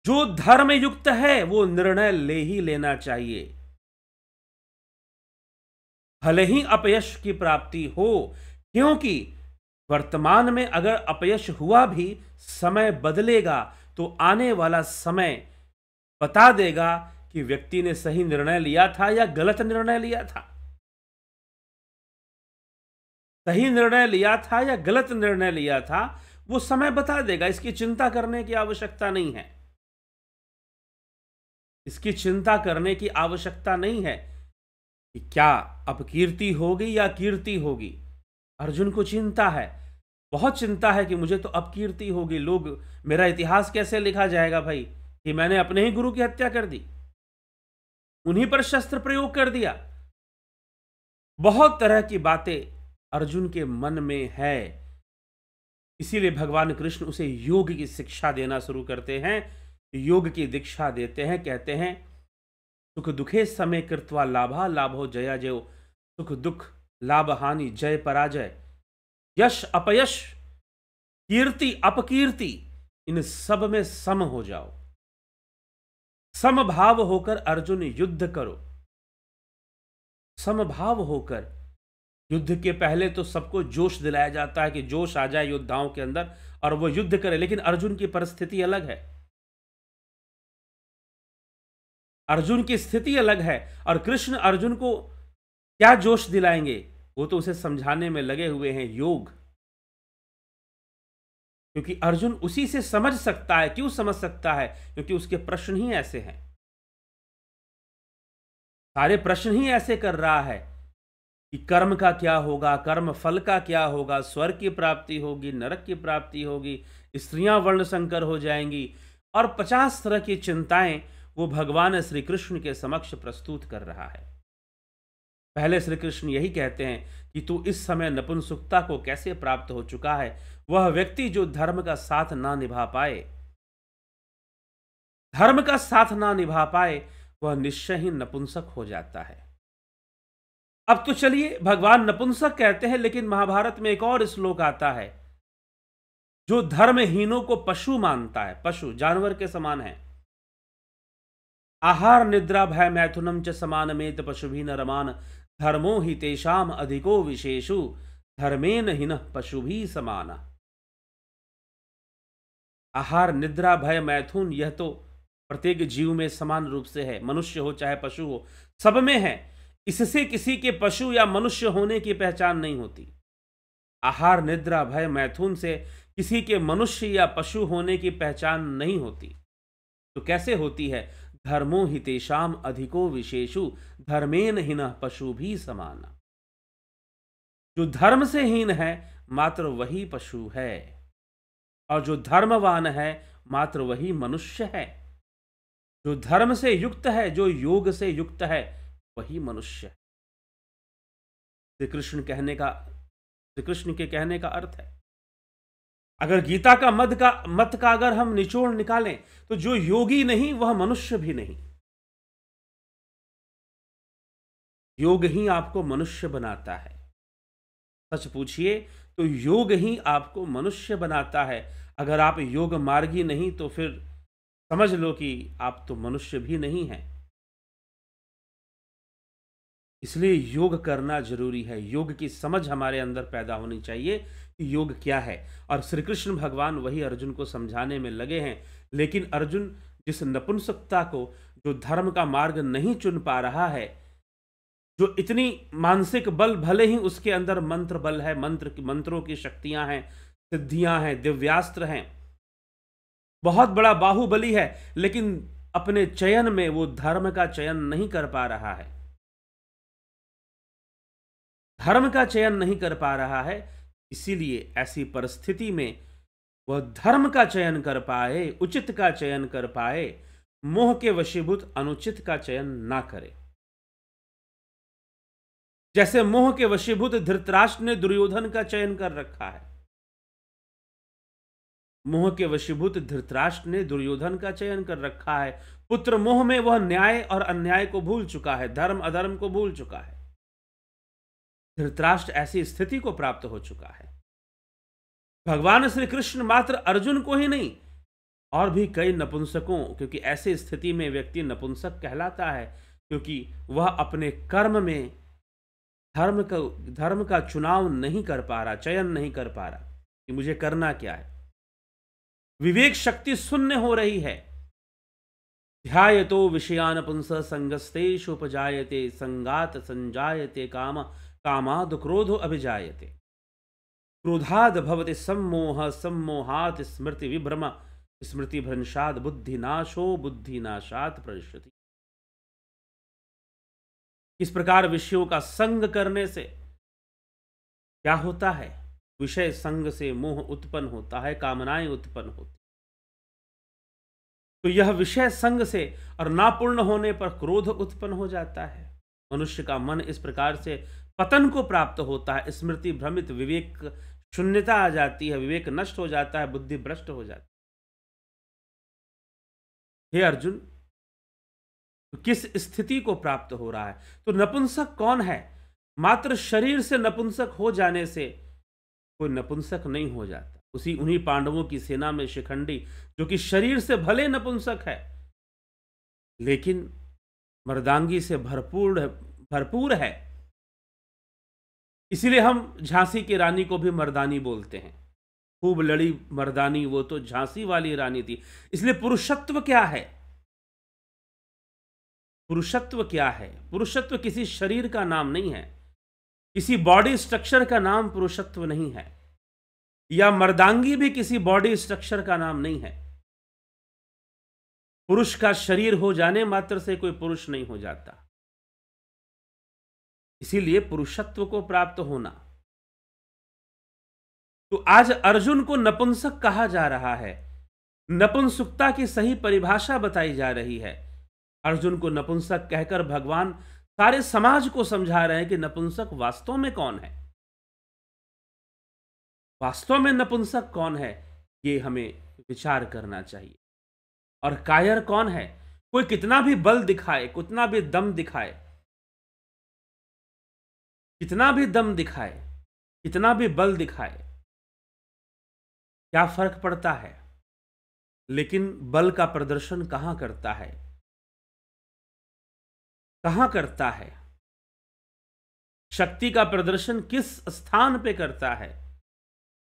जो धर्म युक्त है वो निर्णय ले ही लेना चाहिए। भले ही अपयश की प्राप्ति हो, क्योंकि वर्तमान में अगर अपयश हुआ भी, समय बदलेगा तो आने वाला समय बता देगा कि व्यक्ति ने सही निर्णय लिया था या गलत निर्णय लिया था, सही निर्णय लिया था या गलत निर्णय लिया था, वो समय बता देगा। इसकी चिंता करने की आवश्यकता नहीं है, इसकी चिंता करने की आवश्यकता नहीं है कि क्या अपकीर्ति होगी या कीर्ति होगी। अर्जुन को चिंता है, बहुत चिंता है कि मुझे तो अपकीर्ति होगी, लोग, मेरा इतिहास कैसे लिखा जाएगा भाई कि मैंने अपने ही गुरु की हत्या कर दी, उन्हीं पर शस्त्र प्रयोग कर दिया। बहुत तरह की बातें अर्जुन के मन में है। इसीलिए भगवान कृष्ण उसे योग की शिक्षा देना शुरू करते हैं, योग की दीक्षा देते हैं। कहते हैं, सुख दुखे समय कृत्वा लाभा, लाभो जया जयो, सुख दुख लाभ हानि जय पराजय, यश अपयश कीर्ति अपकीर्ति, इन सब में सम हो जाओ। समभाव होकर अर्जुन युद्ध करो। समभाव होकर युद्ध के पहले तो सबको जोश दिलाया जाता है कि जोश आ जाए योद्धाओं के अंदर और वो युद्ध करे, लेकिन अर्जुन की परिस्थिति अलग है, अर्जुन की स्थिति अलग है। और कृष्ण अर्जुन को क्या जोश दिलाएंगे, वो तो उसे समझाने में लगे हुए हैं, योग। क्योंकि अर्जुन उसी से समझ सकता है। क्यों समझ सकता है? क्योंकि उसके प्रश्न ही ऐसे हैं, सारे प्रश्न ही ऐसे कर रहा है कि कर्म का क्या होगा, कर्म फल का क्या होगा, स्वर्ग की प्राप्ति होगी, नरक की प्राप्ति होगी, स्त्रियां वर्ण संकर हो जाएंगी, और 50 तरह की चिंताएं वो भगवान श्री कृष्ण के समक्ष प्रस्तुत कर रहा है। पहले श्री कृष्ण यही कहते हैं कि तू इस समय नपुंसकता को कैसे प्राप्त हो चुका है। वह व्यक्ति जो धर्म का साथ ना निभा पाए, धर्म का साथ ना निभा पाए, वह निश्चय ही नपुंसक हो जाता है। अब तो चलिए, भगवान नपुंसक कहते हैं, लेकिन महाभारत में एक और श्लोक आता है, जो धर्महीनों को पशु मानता है, पशु जानवर के समान है। आहार निद्रा भय मैथुनम च समानमेत पशुभिः न रमान, धर्मो हि तेषाम अधिको विशेषु, धर्मेन हिनः पशुभिः समाना। आहार निद्रा भय मैथुन, यह तो प्रत्येक जीव में समान रूप से है, मनुष्य हो चाहे पशु हो, सब में है। इससे किसी के पशु या मनुष्य होने की पहचान नहीं होती। आहार निद्रा भय मैथुन से किसी के मनुष्य या पशु होने की पहचान नहीं होती। तो कैसे होती है? धर्मो हि तेषाम अधिको विशेषु, धर्मेन हिनः पशुभिः समाना। जो धर्म से हीन है मात्र वही पशु है, और जो धर्मवान है मात्र वही मनुष्य है। जो धर्म से युक्त है, जो योग से युक्त है, वही मनुष्य है। श्री कृष्ण के कहने का अर्थ है, अगर गीता का मत का अगर हम निचोड़ निकालें तो जो योगी नहीं वह मनुष्य भी नहीं। योग ही आपको मनुष्य बनाता है। सच पूछिए तो योग ही आपको मनुष्य बनाता है। अगर आप योग मार्गी नहीं तो फिर समझ लो कि आप तो मनुष्य भी नहीं हैं। इसलिए योग करना जरूरी है। योग की समझ हमारे अंदर पैदा होनी चाहिए कि योग क्या है। और श्री कृष्ण भगवान वही अर्जुन को समझाने में लगे हैं। लेकिन अर्जुन जिस नपुंसकता को, जो धर्म का मार्ग नहीं चुन पा रहा है, जो इतनी मानसिक बल, भले ही उसके अंदर मंत्र बल है, मंत्रों की शक्तियां हैं, सिद्धियां हैं, दिव्यास्त्र हैं, बहुत बड़ा बाहुबली है, लेकिन अपने चयन में वो धर्म का चयन नहीं कर पा रहा है। धर्म का चयन नहीं कर पा रहा है। इसीलिए ऐसी परिस्थिति में वह धर्म का चयन कर पाए, उचित का चयन कर पाए, मोह के वशीभूत अनुचित का चयन ना करे। जैसे मोह के वशीभूत धृतराष्ट्र ने दुर्योधन का चयन कर रखा है। मोह के वशीभूत धृतराष्ट्र ने दुर्योधन का चयन कर रखा है। पुत्र मोह में वह न्याय और अन्याय को भूल चुका है, धर्म अधर्म को भूल चुका है। धृतराष्ट्र ऐसी स्थिति को प्राप्त हो चुका है। भगवान श्री कृष्ण मात्र अर्जुन को ही नहीं, और भी कई नपुंसकों, क्योंकि ऐसी स्थिति में व्यक्ति नपुंसक कहलाता है, क्योंकि वह अपने कर्म में धर्म का चुनाव नहीं कर पा रहा, चयन नहीं कर पा रहा कि मुझे करना क्या है। विवेक शक्ति शून्य हो रही है। ध्यायतो विषयान पुंस संगस्तेषु उपजायते संगात संजायते कामाद क्रोधो अभिजायते क्रोधाद भवति सम्मोह सम्मोहात् स्मृति विभ्रम स्मृति भ्रंशाद बुद्धिनाशो बुद्धिनाशात् प्रणश्यति। किस प्रकार विषयों का संग करने से क्या होता है? विषय संग से मोह उत्पन्न होता है, कामनाएं उत्पन्न होती। तो यह विषय संग से और ना पूर्ण होने पर क्रोध उत्पन्न हो जाता है। मनुष्य का मन इस प्रकार से पतन को प्राप्त होता है। स्मृति भ्रमित, विवेक शून्यता आ जाती है, विवेक नष्ट हो जाता है, बुद्धि भ्रष्ट हो जाती है। हे अर्जुन, तो किस स्थिति को प्राप्त हो रहा है? तो नपुंसक कौन है? मात्र शरीर से नपुंसक हो जाने से कोई नपुंसक नहीं हो जाता। उन्हीं पांडवों की सेना में शिखंडी, जो कि शरीर से भले नपुंसक है लेकिन मर्दांगी से भरपूर है। इसीलिए हम झांसी की रानी को भी मर्दानी बोलते हैं। खूब लड़ी मर्दानी, वो तो झांसी वाली रानी थी। इसलिए पुरुषत्व क्या है? पुरुषत्व क्या है? पुरुषत्व किसी शरीर का नाम नहीं है, किसी बॉडी स्ट्रक्चर का नाम पुरुषत्व नहीं है, या मर्दांगी भी किसी बॉडी स्ट्रक्चर का नाम नहीं है। पुरुष का शरीर हो जाने मात्र से कोई पुरुष नहीं हो जाता। इसीलिए पुरुषत्व को प्राप्त होना। तो आज अर्जुन को नपुंसक कहा जा रहा है। नपुंसकता की सही परिभाषा बताई जा रही है। अर्जुन को नपुंसक कहकर भगवान सारे समाज को समझा रहे हैं कि नपुंसक वास्तव में कौन है। वास्तव में नपुंसक कौन है, ये हमें विचार करना चाहिए। और कायर कौन है? कोई कितना भी बल दिखाए, कितना भी दम दिखाए, कितना भी दम दिखाए, कितना भी बल दिखाए, क्या फर्क पड़ता है? लेकिन बल का प्रदर्शन कहां करता है? कहां करता है? शक्ति का प्रदर्शन किस स्थान पे करता है?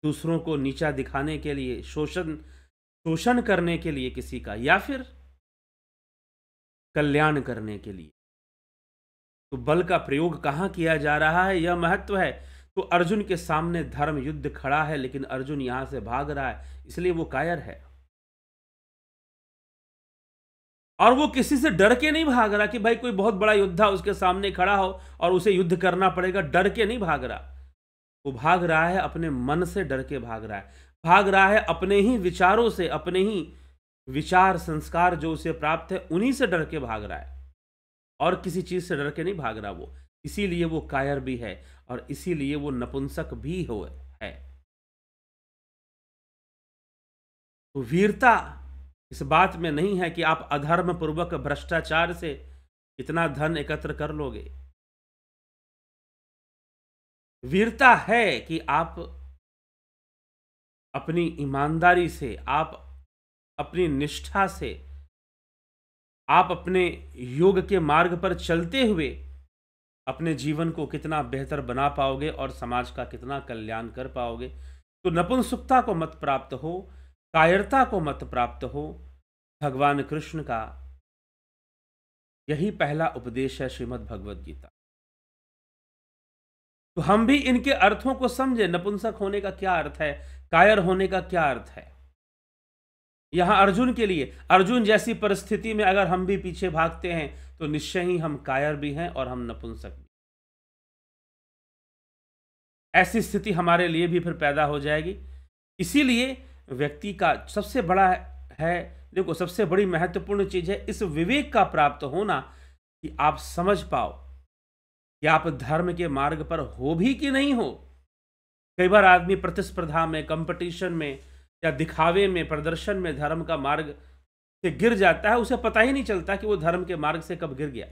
दूसरों को नीचा दिखाने के लिए, शोषण करने के लिए किसी का, या फिर कल्याण करने के लिए? तो बल का प्रयोग कहां किया जा रहा है, यह महत्व है। तो अर्जुन के सामने धर्म युद्ध खड़ा है, लेकिन अर्जुन यहां से भाग रहा है, इसलिए वो कायर है। और वो किसी से डर के नहीं भाग रहा कि भाई कोई बहुत बड़ा योद्धा उसके सामने खड़ा हो और उसे युद्ध करना पड़ेगा, डर के नहीं भाग रहा। वो भाग रहा है अपने मन से, डर के भाग रहा है, भाग रहा है अपने ही विचारों से, अपने ही विचार संस्कार जो उसे प्राप्त है उन्हीं से डर के भाग रहा है, और किसी चीज से डर के नहीं भाग रहा वो। इसीलिए वो कायर भी है और इसीलिए वो नपुंसक भी हो है। तो वीरता इस बात में नहीं है कि आप अधर्म पूर्वक भ्रष्टाचार से इतना धन एकत्र कर लोगे। वीरता है कि आप अपनी ईमानदारी से, आप अपनी निष्ठा से, आप अपने योग के मार्ग पर चलते हुए अपने जीवन को कितना बेहतर बना पाओगे और समाज का कितना कल्याण कर पाओगे। तो नपुंसकता को मत प्राप्त हो, कायरता को मत प्राप्त हो। भगवान कृष्ण का यही पहला उपदेश है श्रीमद् भगवद गीता। तो हम भी इनके अर्थों को समझे। नपुंसक होने का क्या अर्थ है, कायर होने का क्या अर्थ है। यहां अर्जुन के लिए, अर्जुन जैसी परिस्थिति में अगर हम भी पीछे भागते हैं तो निश्चय ही हम कायर भी हैं और हम नपुंसक भी। ऐसी स्थिति हमारे लिए भी फिर पैदा हो जाएगी। इसीलिए व्यक्ति का सबसे बड़ा है, देखो सबसे बड़ी महत्वपूर्ण चीज है इस विवेक का प्राप्त होना कि आप समझ पाओ कि आप धर्म के मार्ग पर हो भी कि नहीं हो। कई बार आदमी प्रतिस्पर्धा में, कंपटीशन में या दिखावे में, प्रदर्शन में धर्म का मार्ग से गिर जाता है, उसे पता ही नहीं चलता कि वो धर्म के मार्ग से कब गिर गया।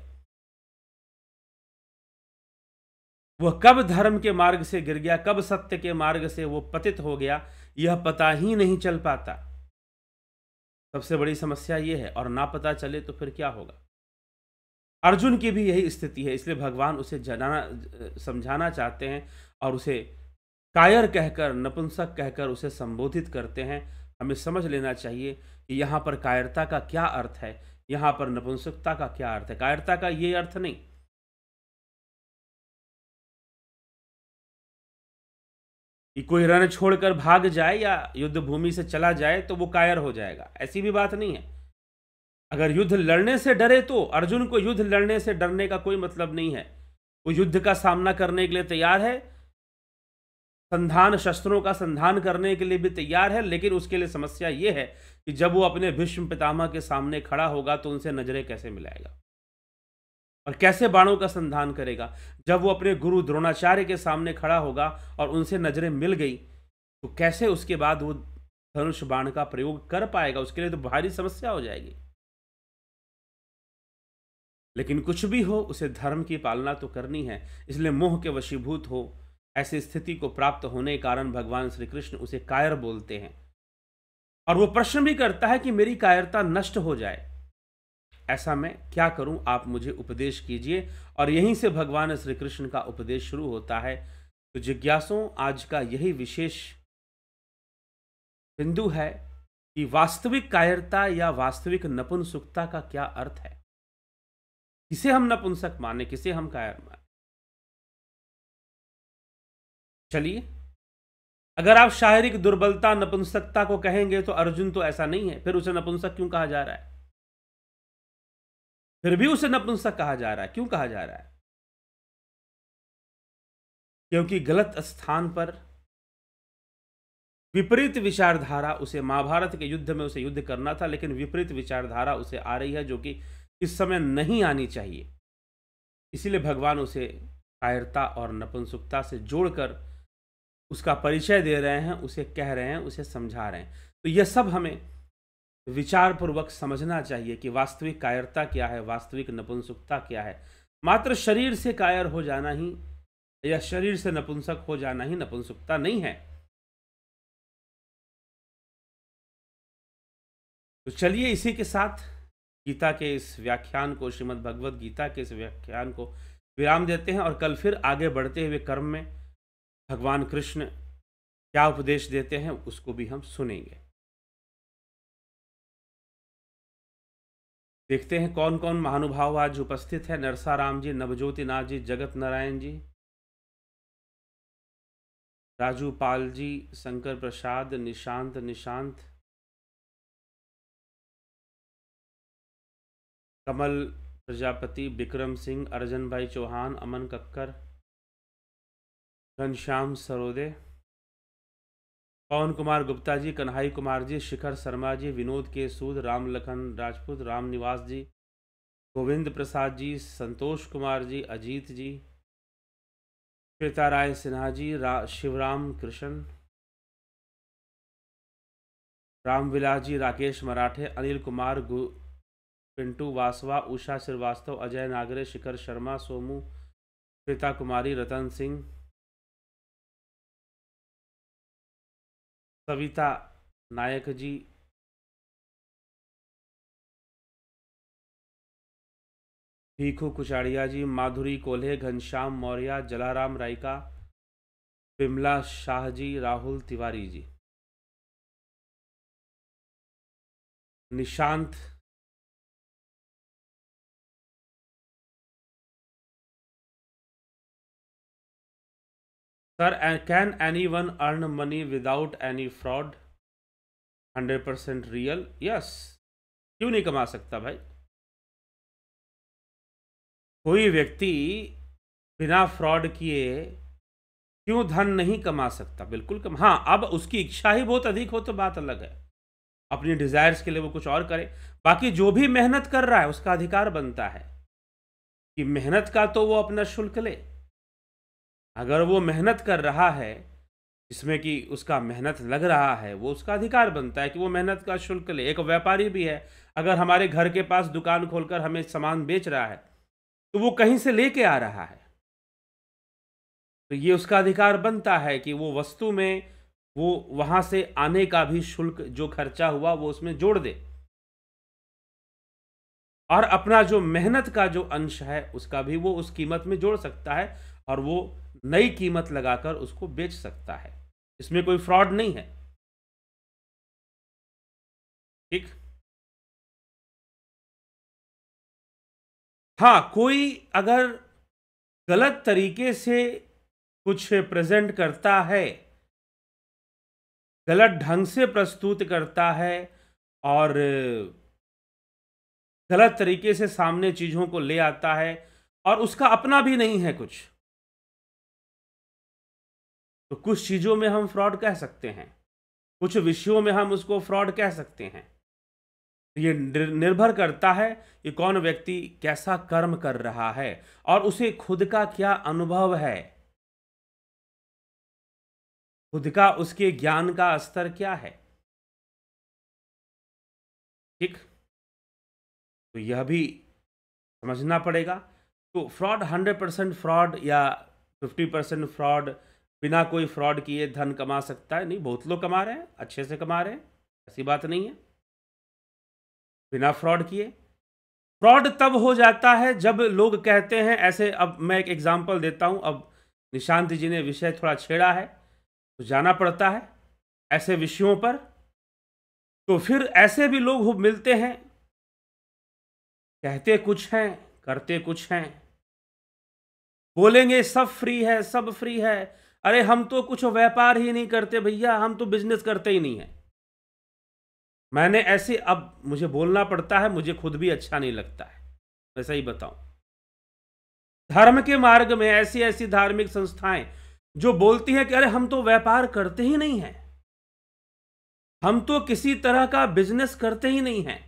वह कब धर्म के मार्ग से गिर गया, कब सत्य के मार्ग से वो पतित हो गया, यह पता ही नहीं चल पाता। सबसे बड़ी समस्या यह है, और ना पता चले तो फिर क्या होगा। अर्जुन की भी यही स्थिति है, इसलिए भगवान उसे समझाना चाहते हैं और उसे कायर कहकर, नपुंसक कहकर उसे संबोधित करते हैं। हमें समझ लेना चाहिए कि यहाँ पर कायरता का क्या अर्थ है, यहाँ पर नपुंसकता का क्या अर्थ है। कायरता का ये अर्थ नहीं कि कोई रण छोड़कर भाग जाए या युद्ध भूमि से चला जाए तो वो कायर हो जाएगा, ऐसी भी बात नहीं है। अगर युद्ध लड़ने से डरे तो अर्जुन को युद्ध लड़ने से डरने का कोई मतलब नहीं है। वो युद्ध का सामना करने के लिए तैयार है, संधान, शस्त्रों का संधान करने के लिए भी तैयार है, लेकिन उसके लिए समस्या ये है कि जब वो अपने भीष्म पितामह के सामने खड़ा होगा तो उनसे नजरें कैसे मिलाएगा और कैसे बाणों का संधान करेगा। जब वो अपने गुरु द्रोणाचार्य के सामने खड़ा होगा और उनसे नजरें मिल गई तो कैसे उसके बाद वो धनुष बाण का प्रयोग कर पाएगा, उसके लिए तो भारी समस्या हो जाएगी। लेकिन कुछ भी हो, उसे धर्म की पालना तो करनी है, इसलिए मोह के वशीभूत हो ऐसी स्थिति को प्राप्त होने के कारण भगवान श्री कृष्ण उसे कायर बोलते हैं। और वो प्रश्न भी करता है कि मेरी कायरता नष्ट हो जाए, ऐसा मैं क्या करूं, आप मुझे उपदेश कीजिए। और यहीं से भगवान श्री कृष्ण का उपदेश शुरू होता है। तो जिज्ञासुओं, आज का यही विशेष बिंदु है कि वास्तविक कायरता या वास्तविक नपुंसकता का क्या अर्थ है। किसे हम नपुंसक माने, किसे हम कायर माने। चलिए, अगर आप शारीरिक दुर्बलता नपुंसकता को कहेंगे तो अर्जुन तो ऐसा नहीं है, फिर उसे नपुंसक क्यों कहा जा रहा है। फिर भी उसे नपुंसक कहा जा रहा है, क्यों कहा जा रहा है। क्योंकि गलत स्थान पर विपरीत विचारधारा, उसे महाभारत के युद्ध में उसे युद्ध करना था, लेकिन विपरीत विचारधारा उसे आ रही है जो कि इस समय नहीं आनी चाहिए। इसीलिए भगवान उसे कायरता और नपुंसकता से जोड़कर उसका परिचय दे रहे हैं, उसे कह रहे हैं, उसे समझा रहे हैं। तो यह सब हमें विचारपूर्वक समझना चाहिए कि वास्तविक कायरता क्या है, वास्तविक नपुंसकता क्या है। मात्र शरीर से कायर हो जाना ही या शरीर से नपुंसक हो जाना ही नपुंसकता नहीं है। तो चलिए, इसी के साथ गीता के इस व्याख्यान को, श्रीमद् भगवद गीता के इस व्याख्यान को विराम देते हैं और कल फिर आगे बढ़ते हुए कर्म में भगवान कृष्ण क्या उपदेश देते हैं उसको भी हम सुनेंगे। देखते हैं कौन कौन महानुभाव आज उपस्थित है। नरसाराम जी, नवज्योति नाथ जी, जगत नारायण जी, राजू पाल जी, शंकर प्रसाद, निशांत, कमल प्रजापति, विक्रम सिंह, अर्जन भाई चौहान, अमन कक्कर, घनश्याम सरोदे पवन कुमार गुप्ता जी, कन्हई कुमार जी, शिखर शर्मा जी, विनोद के सूद, राम लखन राजपूत, राम निवास जी, गोविंद प्रसाद जी, संतोष कुमार जी, अजीत जी, श्वेता राय सिन्हा जी, शिवराम कृष्ण, रामविलास जी, राकेश मराठे, Anil Kumar, Pintu Vasava, Usha Srivastava, Ajay Nagre, Shikhar Sharma, Somu, Shweta Kumari, Ratan Singh, Savita Nayak ji, Bhikhu Kuchadiya ji, Madhuri Kolhe, Ghanshyam Maurya, Jalaram Raika, Bimla Shah ji, Rahul Tiwari ji, Nishant, sir can anyone earn money without any fraud? 100% real? Yes. क्यों नहीं कमा सकता भाई? कोई व्यक्ति बिना फ्रॉड किए क्यों धन नहीं कमा सकता? बिल्कुल हाँ, अब उसकी इच्छा ही बहुत अधिक हो तो बात अलग है, अपनी डिजायर्स के लिए वो कुछ और करे। बाकी जो भी मेहनत कर रहा है उसका अधिकार बनता है कि मेहनत का तो वो अपना शुल्क ले। अगर वो मेहनत कर रहा है जिसमें कि उसका मेहनत लग रहा है, वो उसका अधिकार बनता है कि वो मेहनत का शुल्क ले। एक व्यापारी भी है, अगर हमारे घर के पास दुकान खोलकर हमें सामान बेच रहा है तो वो कहीं से लेके आ रहा है, तो ये उसका अधिकार बनता है कि वो वस्तु में वो वहां से आने का भी शुल्क जो खर्चा हुआ वो उसमें जोड़ दे, और अपना जो मेहनत का जो अंश है उसका भी वो उस कीमत में जोड़ सकता है और वो नई कीमत लगाकर उसको बेच सकता है। इसमें कोई फ्रॉड नहीं है। ठीक। हाँ, कोई अगर गलत तरीके से कुछ प्रेजेंट करता है, गलत ढंग से प्रस्तुत करता है और गलत तरीके से सामने चीजों को ले आता है और उसका अपना भी नहीं है कुछ, तो कुछ चीजों में हम फ्रॉड कह सकते हैं, कुछ विषयों में हम उसको फ्रॉड कह सकते हैं। ये निर्भर करता है कि कौन व्यक्ति कैसा कर्म कर रहा है और उसे खुद का क्या अनुभव है, खुद का उसके ज्ञान का स्तर क्या है। ठीक। तो यह भी समझना पड़ेगा। तो फ्रॉड 100% फ्रॉड या 50% फ्रॉड, बिना कोई फ्रॉड किए धन कमा सकता है? नहीं, बहुत लोग कमा रहे हैं, अच्छे से कमा रहे हैं, ऐसी बात नहीं है। बिना फ्रॉड किए फ्रॉड तब हो जाता है जब लोग कहते हैं ऐसे। अब मैं एक एग्जांपल देता हूं। अब निशांत जी ने विषय थोड़ा छेड़ा है तो जाना पड़ता है ऐसे विषयों पर। तो फिर ऐसे भी लोग मिलते हैं, कहते कुछ हैं करते कुछ हैं, बोलेंगे सब फ्री है सब फ्री है। अरे हम तो कुछ व्यापार ही नहीं करते भैया, हम तो बिजनेस करते ही नहीं है। मैंने ऐसे, अब मुझे बोलना पड़ता है, मुझे खुद भी अच्छा नहीं लगता है, मैं सही बताऊं। धर्म के मार्ग में ऐसी ऐसी धार्मिक संस्थाएं जो बोलती हैं कि अरे हम तो व्यापार करते ही नहीं हैं, हम तो किसी तरह का बिजनेस करते ही नहीं हैं,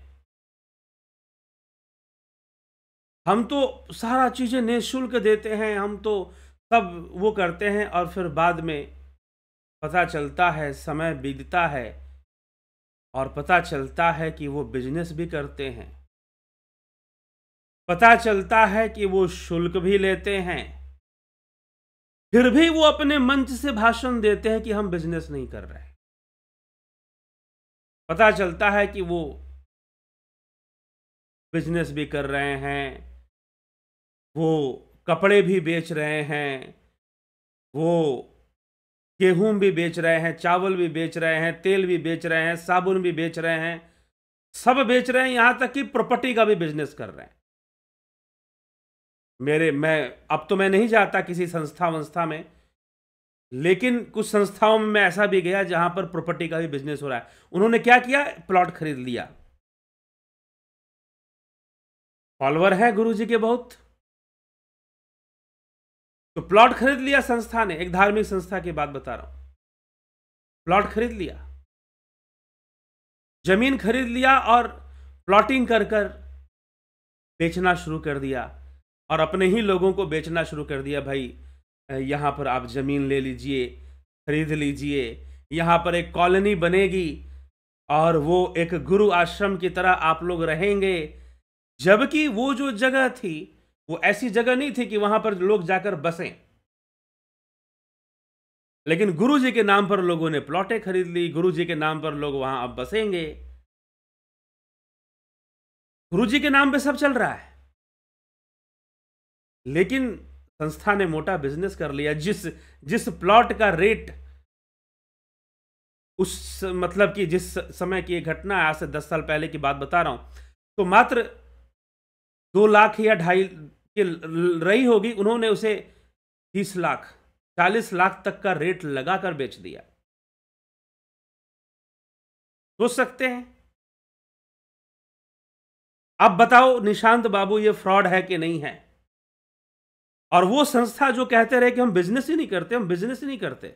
हम तो सारा चीजें निःशुल्क देते हैं, हम तो सब वो करते हैं। और फिर बाद में पता चलता है, समय बीतता है और पता चलता है कि वो बिजनेस भी करते हैं, पता चलता है कि वो शुल्क भी लेते हैं, फिर भी वो अपने मंच से भाषण देते हैं कि हम बिजनेस नहीं कर रहे। पता चलता है कि वो बिजनेस भी कर रहे हैं, वो कपड़े भी बेच रहे हैं, वो गेहूं भी बेच रहे हैं, चावल भी बेच रहे हैं, तेल भी बेच रहे हैं, साबुन भी बेच रहे हैं, सब बेच रहे हैं, यहां तक कि प्रॉपर्टी का भी बिजनेस कर रहे हैं। मैं अब तो मैं नहीं जाता किसी संस्था में, लेकिन कुछ संस्थाओं में मैं ऐसा भी गया जहां पर प्रॉपर्टी का भी बिजनेस हो रहा है। उन्होंने क्या किया? प्लॉट खरीद लिया। फॉलोअर है गुरुजी के बहुत, तो प्लॉट खरीद लिया संस्था ने। एक धार्मिक संस्था की बात बता रहा हूं। प्लॉट खरीद लिया, जमीन खरीद लिया और प्लॉटिंग कर कर बेचना शुरू कर दिया और अपने ही लोगों को बेचना शुरू कर दिया। भाई यहाँ पर आप ज़मीन ले लीजिए, खरीद लीजिए, यहाँ पर एक कॉलोनी बनेगी और वो एक गुरु आश्रम की तरह आप लोग रहेंगे। जबकि वो जो जगह थी वो ऐसी जगह नहीं थी कि वहां पर लोग जाकर बसें, लेकिन गुरु जी के नाम पर लोगों ने प्लॉटें खरीद ली, गुरु जी के नाम पर लोग वहां अब बसेंगे, गुरु जी के नाम पे सब चल रहा है। लेकिन संस्था ने मोटा बिजनेस कर लिया। जिस प्लॉट का रेट उस मतलब कि जिस समय की घटना है, आज से 10 साल पहले की बात बता रहा हूं, तो मात्र 2 लाख या 2.5 की रही होगी, उन्होंने उसे 30 लाख 40 लाख तक का रेट लगाकर बेच दिया। सोच सकते हैं? अब बताओ निशांत बाबू ये फ्रॉड है कि नहीं है? और वो संस्था जो कहते रहे कि हम बिजनेस ही नहीं करते, हम बिजनेस ही नहीं करते,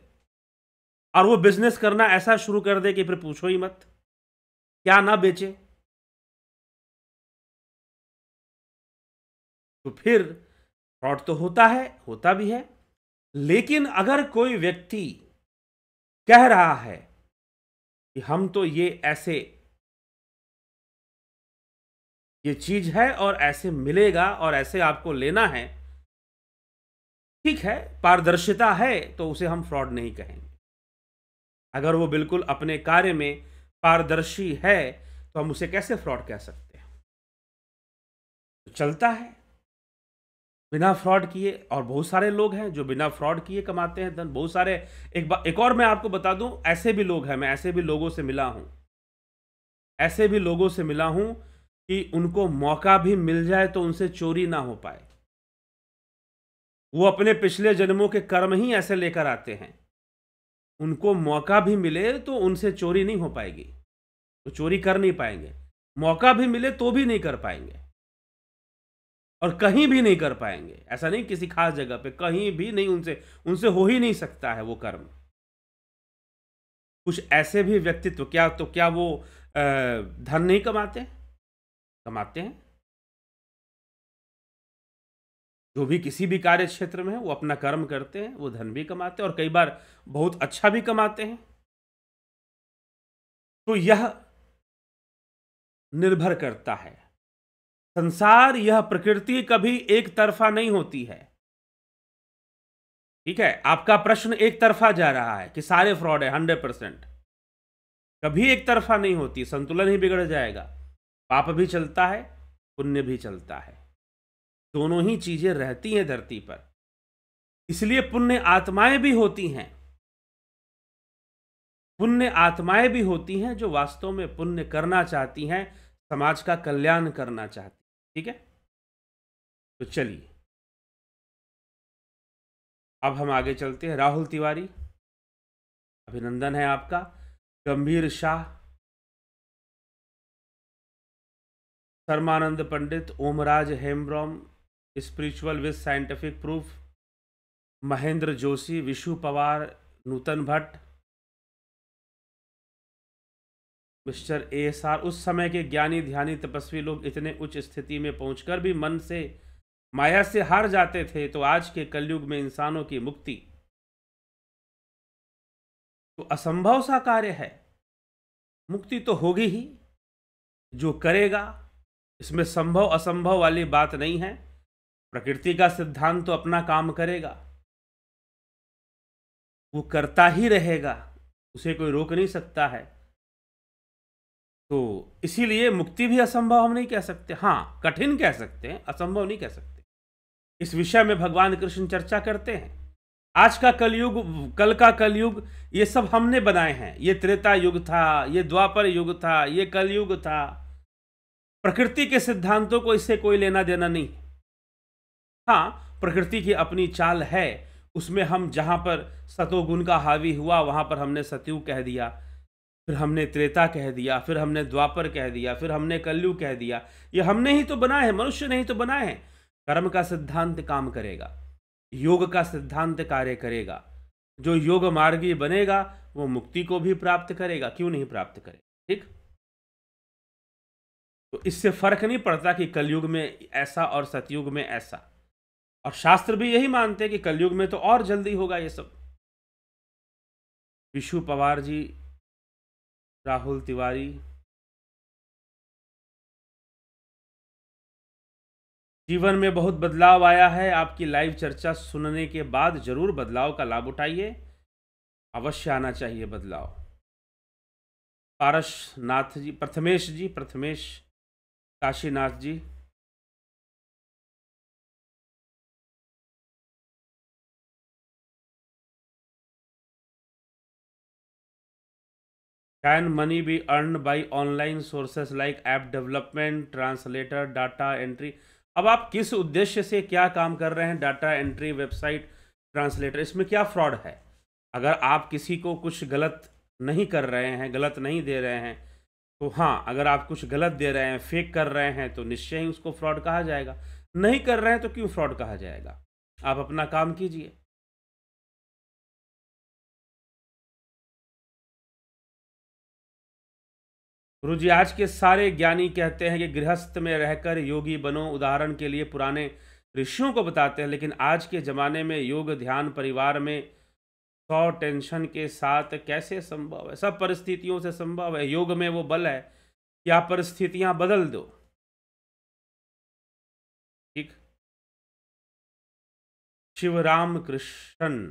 और वो बिजनेस करना ऐसा शुरू कर दे कि फिर पूछो ही मत क्या ना बेचे, तो फिर फ्रॉड तो होता है, होता भी है। लेकिन अगर कोई व्यक्ति कह रहा है कि हम तो ये ऐसे ये चीज है और ऐसे मिलेगा और ऐसे आपको लेना है, ठीक है, पारदर्शिता है, तो उसे हम फ्रॉड नहीं कहेंगे। अगर वो बिल्कुल अपने कार्य में पारदर्शी है तो हम उसे कैसे फ्रॉड कह सकते हैं? तो चलता है बिना फ्रॉड किए, और बहुत सारे लोग हैं जो बिना फ्रॉड किए कमाते हैं धन, बहुत सारे। एक और मैं आपको बता दूं, ऐसे भी लोग हैं, मैं ऐसे भी लोगों से मिला हूं, ऐसे भी लोगों से मिला हूं कि उनको मौका भी मिल जाए तो उनसे चोरी ना हो पाए। वो अपने पिछले जन्मों के कर्म ही ऐसे लेकर आते हैं, उनको मौका भी मिले तो उनसे चोरी नहीं हो पाएगी, तो चोरी कर नहीं पाएंगे। मौका भी मिले तो भी नहीं कर पाएंगे, और कहीं भी नहीं कर पाएंगे। ऐसा नहीं किसी खास जगह पे, कहीं भी नहीं, उनसे हो ही नहीं सकता है वो कर्म। कुछ ऐसे भी व्यक्तित्व क्या वो धन नहीं कमाते? कमाते हैं। जो भी किसी भी कार्य क्षेत्र में है वो अपना कर्म करते हैं, वो धन भी कमाते हैं और कई बार बहुत अच्छा भी कमाते हैं। तो यह निर्भर करता है। संसार, यह प्रकृति कभी एक तरफा नहीं होती है। ठीक है, आपका प्रश्न एक तरफा जा रहा है कि सारे फ्रॉड है 100%। कभी एक तरफा नहीं होती, संतुलन ही बिगड़ जाएगा। पाप भी चलता है, पुण्य भी चलता है, दोनों ही चीजें रहती हैं धरती पर। इसलिए पुण्य आत्माएं भी होती हैं, पुण्य आत्माएं भी होती हैं जो वास्तव में पुण्य करना चाहती हैं, समाज का कल्याण करना चाहती। ठीक है, तो चलिए अब हम आगे चलते हैं। राहुल तिवारी, अभिनंदन है आपका। Gambhir Shah, Sharmanand Pandit, Omraj Hembrom, spiritual with scientific proof, Mahendra Joshi, Vishu Pawar, Nutan Bhatt, mister ASR। उस समय के ज्ञानी ध्यानी तपस्वी लोग इतने उच्च स्थिति में पहुंचकर भी मन से माया से हार जाते थे, तो आज के कलयुग में इंसानों की मुक्ति तो असंभव सा कार्य है। मुक्ति तो होगी ही, जो करेगा। इसमें संभव असंभव वाली बात नहीं है। प्रकृति का सिद्धांत तो अपना काम करेगा, वो करता ही रहेगा, उसे कोई रोक नहीं सकता है। तो इसीलिए मुक्ति भी असंभव हम नहीं कह सकते, हाँ कठिन कह सकते हैं, असंभव नहीं कह सकते। इस विषय में भगवान कृष्ण चर्चा करते हैं। आज का कलयुग, कल का कलयुग, ये सब हमने बनाए हैं। ये त्रेता युग था, ये द्वापर युग था, ये कलयुग था। प्रकृति के सिद्धांतों को इससे कोई लेना देना नहीं। हाँ, प्रकृति की अपनी चाल है, उसमें हम जहां पर सतोगुण का हावी हुआ वहां पर हमने सतयुग कह दिया, फिर हमने त्रेता कह दिया, फिर हमने द्वापर कह दिया, फिर हमने कलयुग कह दिया। ये हमने ही तो बनाए हैं, मनुष्य ने ही तो बनाए हैं। कर्म का सिद्धांत काम करेगा, योग का सिद्धांत कार्य करेगा। जो योग मार्गी बनेगा वो मुक्ति को भी प्राप्त करेगा, क्यों नहीं प्राप्त करेगा। ठीक, तो इससे फर्क नहीं पड़ता कि कलयुग में ऐसा और सतयुग में ऐसा, और शास्त्र भी यही मानते हैं कि कलयुग में तो और जल्दी होगा ये सब। विशु पवार जी, राहुल तिवारी, जीवन में बहुत बदलाव आया है। आपकी लाइव चर्चा सुनने के बाद जरूर बदलाव का लाभ उठाइए, अवश्य आना चाहिए बदलाव। Paras Nath ji, Prathamesh Kashinath ji, can money be earn by online sources like app development, translator, data entry. अब आप किस उद्देश्य से क्या काम कर रहे हैं, डाटा एंट्री, वेबसाइट, ट्रांसलेटर, इसमें क्या फ्रॉड है। अगर आप किसी को कुछ गलत नहीं कर रहे हैं, गलत नहीं दे रहे हैं, तो हाँ, अगर आप कुछ गलत दे रहे हैं, फेक कर रहे हैं, तो निश्चय ही उसको फ्रॉड कहा जाएगा। नहीं कर रहे हैं तो क्यों फ्रॉड कहा जाएगा। आप अपना काम कीजिए। गुरुजी, आज के सारे ज्ञानी कहते हैं कि गृहस्थ में रहकर योगी बनो। उदाहरण के लिए पुराने ऋषियों को बताते हैं, लेकिन आज के ज़माने में योग ध्यान परिवार में 100 टेंशन के साथ कैसे संभव है। सब परिस्थितियों से संभव है। योग में वो बल है कि आप परिस्थितियां बदल दो। ठीक, शिवराम कृष्ण,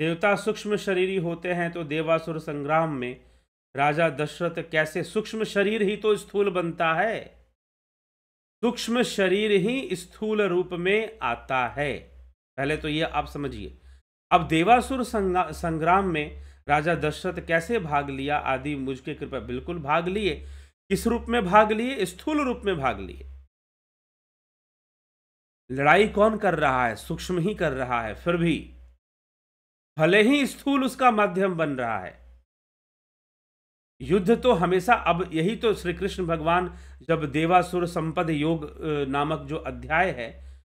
देवता सूक्ष्म शरीरी होते हैं, तो देवासुर संग्राम में राजा दशरथ कैसे, सूक्ष्म शरीर ही तो स्थूल बनता है, सूक्ष्म शरीर ही स्थूल रूप में आता है। पहले तो ये आप समझिए। अब देवासुर संग्राम में राजा दशरथ कैसे भाग लिया, आदि मुझके कृपा, बिल्कुल भाग लिए। किस रूप में भाग लिए, स्थूल रूप में भाग लिए। लड़ाई कौन कर रहा है, सूक्ष्म ही कर रहा है, फिर भी भले ही स्थूल उसका माध्यम बन रहा है। युद्ध तो हमेशा, अब यही तो श्री कृष्ण भगवान जब देवासुर संपद योग नामक जो अध्याय है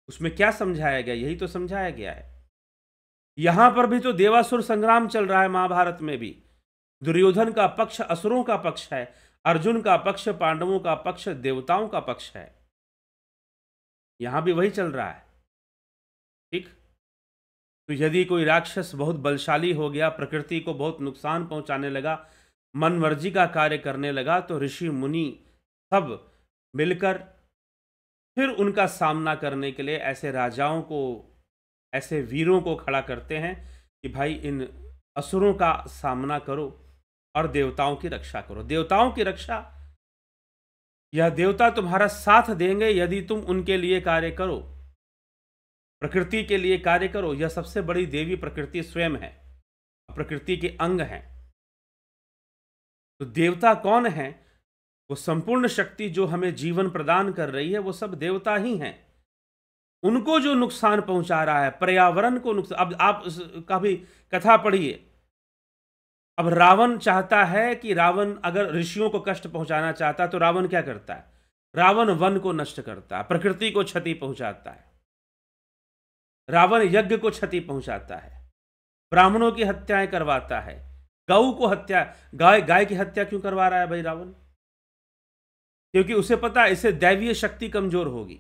उसमें क्या समझाया गया, यही तो समझाया गया है। यहां पर भी तो देवासुर संग्राम चल रहा है। महाभारत में भी दुर्योधन का पक्ष असुरों का पक्ष है, अर्जुन का पक्ष पांडवों का पक्ष देवताओं का पक्ष है। यहां भी वही चल रहा है। ठीक, तो यदि कोई राक्षस बहुत बलशाली हो गया, प्रकृति को बहुत नुकसान पहुंचाने लगा, मन मर्जी का कार्य करने लगा, तो ऋषि मुनि सब मिलकर फिर उनका सामना करने के लिए ऐसे राजाओं को, ऐसे वीरों को खड़ा करते हैं कि भाई इन असुरों का सामना करो और देवताओं की रक्षा करो। देवताओं की रक्षा, यह देवता तुम्हारा साथ देंगे यदि तुम उनके लिए कार्य करो, प्रकृति के लिए कार्य करो। यह सबसे बड़ी देवी प्रकृति स्वयं है, प्रकृति के अंग हैं। तो देवता कौन है, वो संपूर्ण शक्ति जो हमें जीवन प्रदान कर रही है, वो सब देवता ही हैं। उनको जो नुकसान पहुंचा रहा है, पर्यावरण को नुकसान, अब आप का भी कथा पढ़िए। अब रावण चाहता है कि रावण अगर ऋषियों को कष्ट पहुंचाना चाहता है तो रावण क्या करता है, रावण वन को नष्ट करता है, प्रकृति को क्षति पहुंचाता है। रावण यज्ञ को क्षति पहुंचाता है, ब्राह्मणों की हत्याएं करवाता है, गौ को हत्या, गाय की हत्या क्यों करवा रहा है भाई रावण? क्योंकि उसे पता है इससे दैवीय शक्ति कमजोर होगी,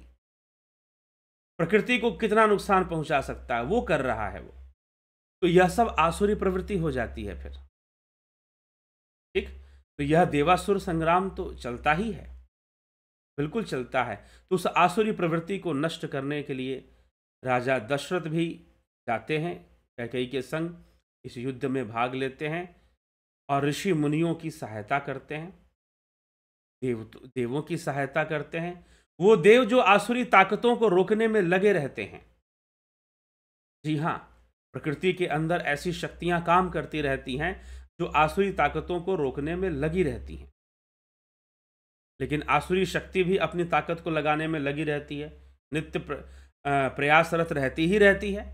प्रकृति को कितना नुकसान पहुंचा सकता है, वो कर रहा है वो। तो यह सब आसुरी प्रवृत्ति हो जाती है फिर। ठीक, तो यह देवासुर संग्राम तो चलता ही है, बिल्कुल चलता है। तो उस आसुरी प्रवृत्ति को नष्ट करने के लिए राजा दशरथ भी जाते हैं, कैकेयी के संग इस युद्ध में भाग लेते हैं और ऋषि मुनियों की सहायता करते हैं, देवों की सहायता करते हैं। वो देव जो आसुरी ताकतों को रोकने में लगे रहते हैं। जी हाँ, प्रकृति के अंदर ऐसी शक्तियां काम करती रहती हैं जो आसुरी ताकतों को रोकने में लगी रहती हैं। लेकिन आसुरी शक्ति भी अपनी ताकत को लगाने में लगी रहती है, नित्य प्रयासरत रहती ही रहती है।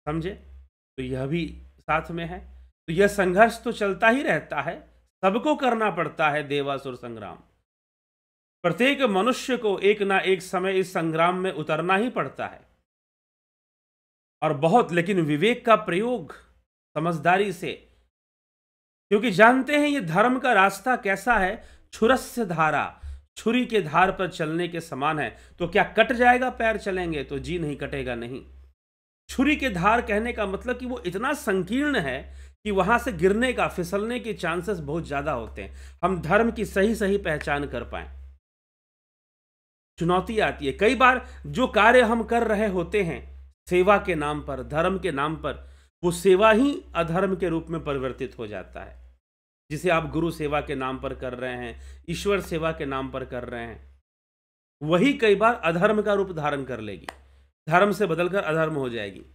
समझे? तो यह भी साथ में है। तो यह संघर्ष तो चलता ही रहता है, सबको करना पड़ता है देवासुर संग्राम। प्रत्येक मनुष्य को एक ना एक समय इस संग्राम में उतरना ही पड़ता है। और बहुत, लेकिन विवेक का प्रयोग, समझदारी से, क्योंकि जानते हैं ये धर्म का रास्ता कैसा है, छुरस्य धारा, छुरी के धार पर चलने के समान है। तो क्या कट जाएगा पैर चलेंगे? तो जी नहीं, कटेगा नहीं। छुरी के धार कहने का मतलब कि वो इतना संकीर्ण है कि वहां से गिरने का, फिसलने के चांसेस बहुत ज्यादा होते हैं। हम धर्म की सही सही पहचान कर पाए, चुनौती आती है। कई बार जो कार्य हम कर रहे होते हैं सेवा के नाम पर, धर्म के नाम पर, वो सेवा ही अधर्म के रूप में परिवर्तित हो जाता है। जिसे आप गुरु सेवा के नाम पर कर रहे हैं, ईश्वर सेवा के नाम पर कर रहे हैं, वही कई बार अधर्म का रूप धारण कर लेगी, धर्म से बदलकर अधर्म हो जाएगी।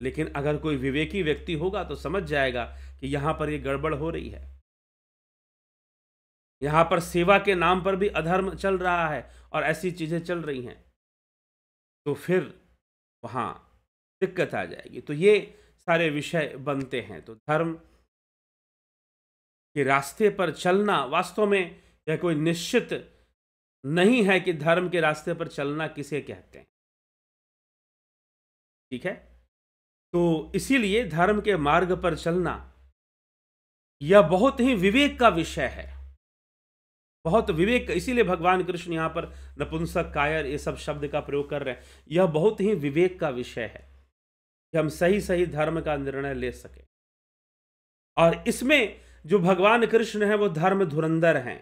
लेकिन अगर कोई विवेकी व्यक्ति होगा तो समझ जाएगा कि यहां पर यह गड़बड़ हो रही है, यहां पर सेवा के नाम पर भी अधर्म चल रहा है और ऐसी चीजें चल रही हैं, तो फिर वहां दिक्कत आ जाएगी। तो ये सारे विषय बनते हैं। तो धर्म के रास्ते पर चलना, वास्तव में यह कोई निश्चित नहीं है कि धर्म के रास्ते पर चलना किसे कहते हैं, ठीक है। तो इसीलिए धर्म के मार्ग पर चलना यह बहुत ही विवेक का विषय है, बहुत विवेक। इसीलिए भगवान कृष्ण यहां पर नपुंसक, कायर, ये सब शब्द का प्रयोग कर रहे हैं। यह बहुत ही विवेक का विषय है कि हम सही सही धर्म का निर्णय ले सके। और इसमें जो भगवान कृष्ण है वो धर्म धुरंधर हैं।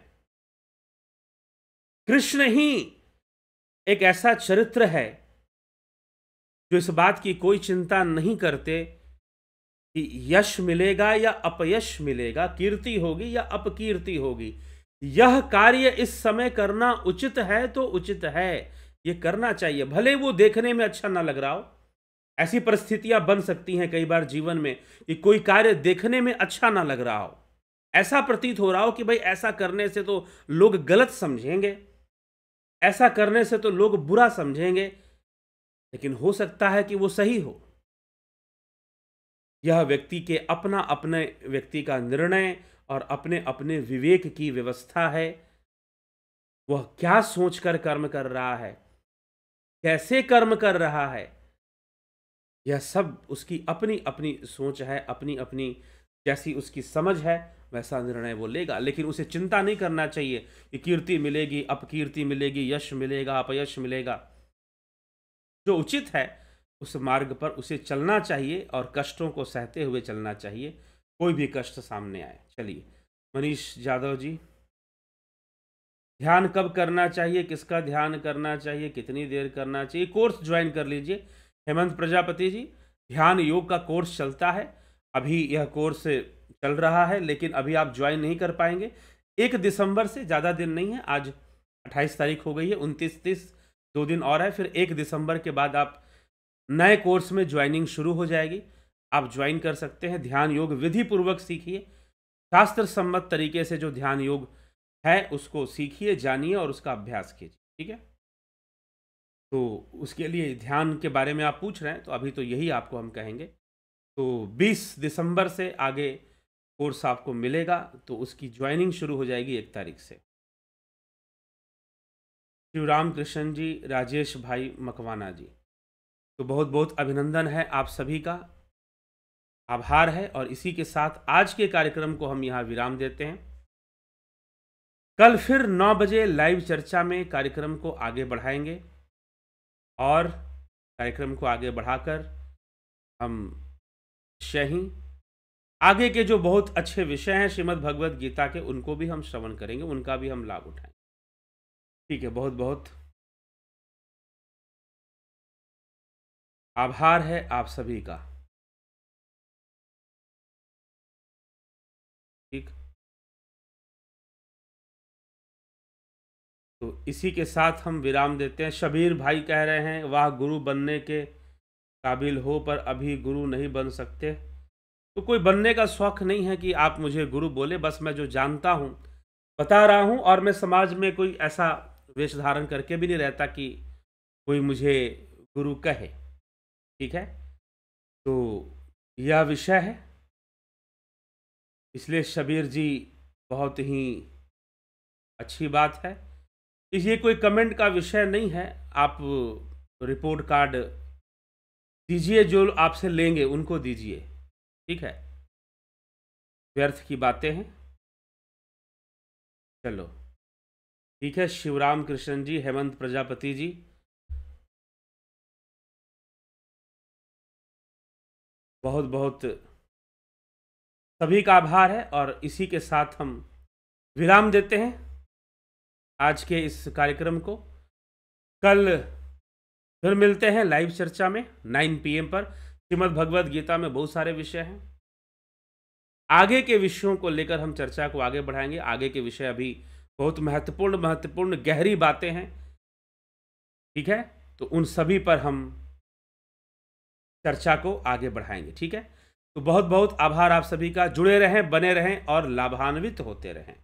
कृष्ण ही एक ऐसा चरित्र है जो इस बात की कोई चिंता नहीं करते कि यश मिलेगा या अपयश मिलेगा, कीर्ति होगी या अपकीर्ति होगी। यह कार्य इस समय करना उचित है तो उचित है, यह करना चाहिए, भले वो देखने में अच्छा ना लग रहा हो। ऐसी परिस्थितियां बन सकती हैं कई बार जीवन में कि कोई कार्य देखने में अच्छा ना लग रहा हो, ऐसा प्रतीत हो रहा हो कि भाई ऐसा करने से तो लोग गलत समझेंगे, ऐसा करने से तो लोग बुरा समझेंगे, लेकिन हो सकता है कि वो सही हो। यह व्यक्ति के अपना अपने व्यक्ति का निर्णय और अपने अपने विवेक की व्यवस्था है। वह क्या सोचकर कर्म कर रहा है, कैसे कर्म कर रहा है, यह सब उसकी अपनी अपनी सोच है, अपनी अपनी जैसी उसकी समझ है वैसा निर्णय वो लेगा। लेकिन उसे चिंता नहीं करना चाहिए कि कीर्ति मिलेगी, अपकीर्ति मिलेगी, यश मिलेगा, अपयश मिलेगा। जो उचित है उस मार्ग पर उसे चलना चाहिए और कष्टों को सहते हुए चलना चाहिए, कोई भी कष्ट सामने आए। चलिए, मनीष यादव जी, ध्यान कब करना चाहिए, किसका ध्यान करना चाहिए, कितनी देर करना चाहिए? कोर्स ज्वाइन कर लीजिए। हेमंत प्रजापति जी, ध्यान योग का कोर्स चलता है, अभी यह कोर्स चल रहा है, लेकिन अभी आप ज्वाइन नहीं कर पाएंगे। 1 दिसंबर से, ज़्यादा दिन नहीं है, आज 28 तारीख हो गई है, 29, 30 2 दिन और है, फिर 1 दिसंबर के बाद आप नए कोर्स में ज्वाइनिंग शुरू हो जाएगी। आप ज्वाइन कर सकते हैं। ध्यान योग विधि पूर्वक सीखिए, शास्त्र सम्मत तरीके से जो ध्यान योग है उसको सीखिए, जानिए और उसका अभ्यास कीजिए, ठीक है। तो उसके लिए ध्यान के बारे में आप पूछ रहे हैं, तो अभी तो यही आपको हम कहेंगे। तो 20 दिसंबर से आगे कोर्स आपको मिलेगा, तो उसकी ज्वाइनिंग शुरू हो जाएगी 1 तारीख से। शिवराम कृष्ण जी, राजेश भाई मकवाना जी, तो बहुत बहुत अभिनंदन है आप सभी का, आभार है। और इसी के साथ आज के कार्यक्रम को हम यहाँ विराम देते हैं। कल फिर 9 बजे लाइव चर्चा में कार्यक्रम को आगे बढ़ाएंगे और कार्यक्रम को आगे बढ़ाकर हम ही आगे के जो बहुत अच्छे विषय हैं श्रीमद् भगवद गीता के, उनको भी हम श्रवण करेंगे, उनका भी हम लाभ उठाएंगे, ठीक है। बहुत बहुत आभार है आप सभी का, ठीक। तो इसी के साथ हम विराम देते हैं। शबीर भाई कह रहे हैं, वाह गुरु बनने के काबिल हो पर अभी गुरु नहीं बन सकते। तो कोई बनने का शौक नहीं है कि आप मुझे गुरु बोले, बस मैं जो जानता हूँ बता रहा हूँ। और मैं समाज में कोई ऐसा वेश धारण करके भी नहीं रहता कि कोई मुझे गुरु कहे, ठीक है। तो यह विषय है, इसलिए शबीर जी बहुत ही अच्छी बात है। ये कोई कमेंट का विषय नहीं है, आप रिपोर्ट कार्ड दीजिए, जो आपसे लेंगे उनको दीजिए, ठीक है, व्यर्थ की बातें हैं। चलो ठीक है, शिवराम कृष्ण जी, हेमंत प्रजापति जी, बहुत बहुत सभी का आभार है। और इसी के साथ हम विराम देते हैं आज के इस कार्यक्रम को। कल फिर मिलते हैं लाइव चर्चा में 9 PM पर। श्रीमद् भगवद गीता में बहुत सारे विषय हैं, आगे के विषयों को लेकर हम चर्चा को आगे बढ़ाएंगे। आगे के विषय अभी बहुत महत्वपूर्ण महत्वपूर्ण गहरी बातें हैं, ठीक है, तो उन सभी पर हम चर्चा को आगे बढ़ाएंगे, ठीक है। तो बहुत बहुत आभार आप सभी का, जुड़े रहें, बने रहें और लाभान्वित होते रहें।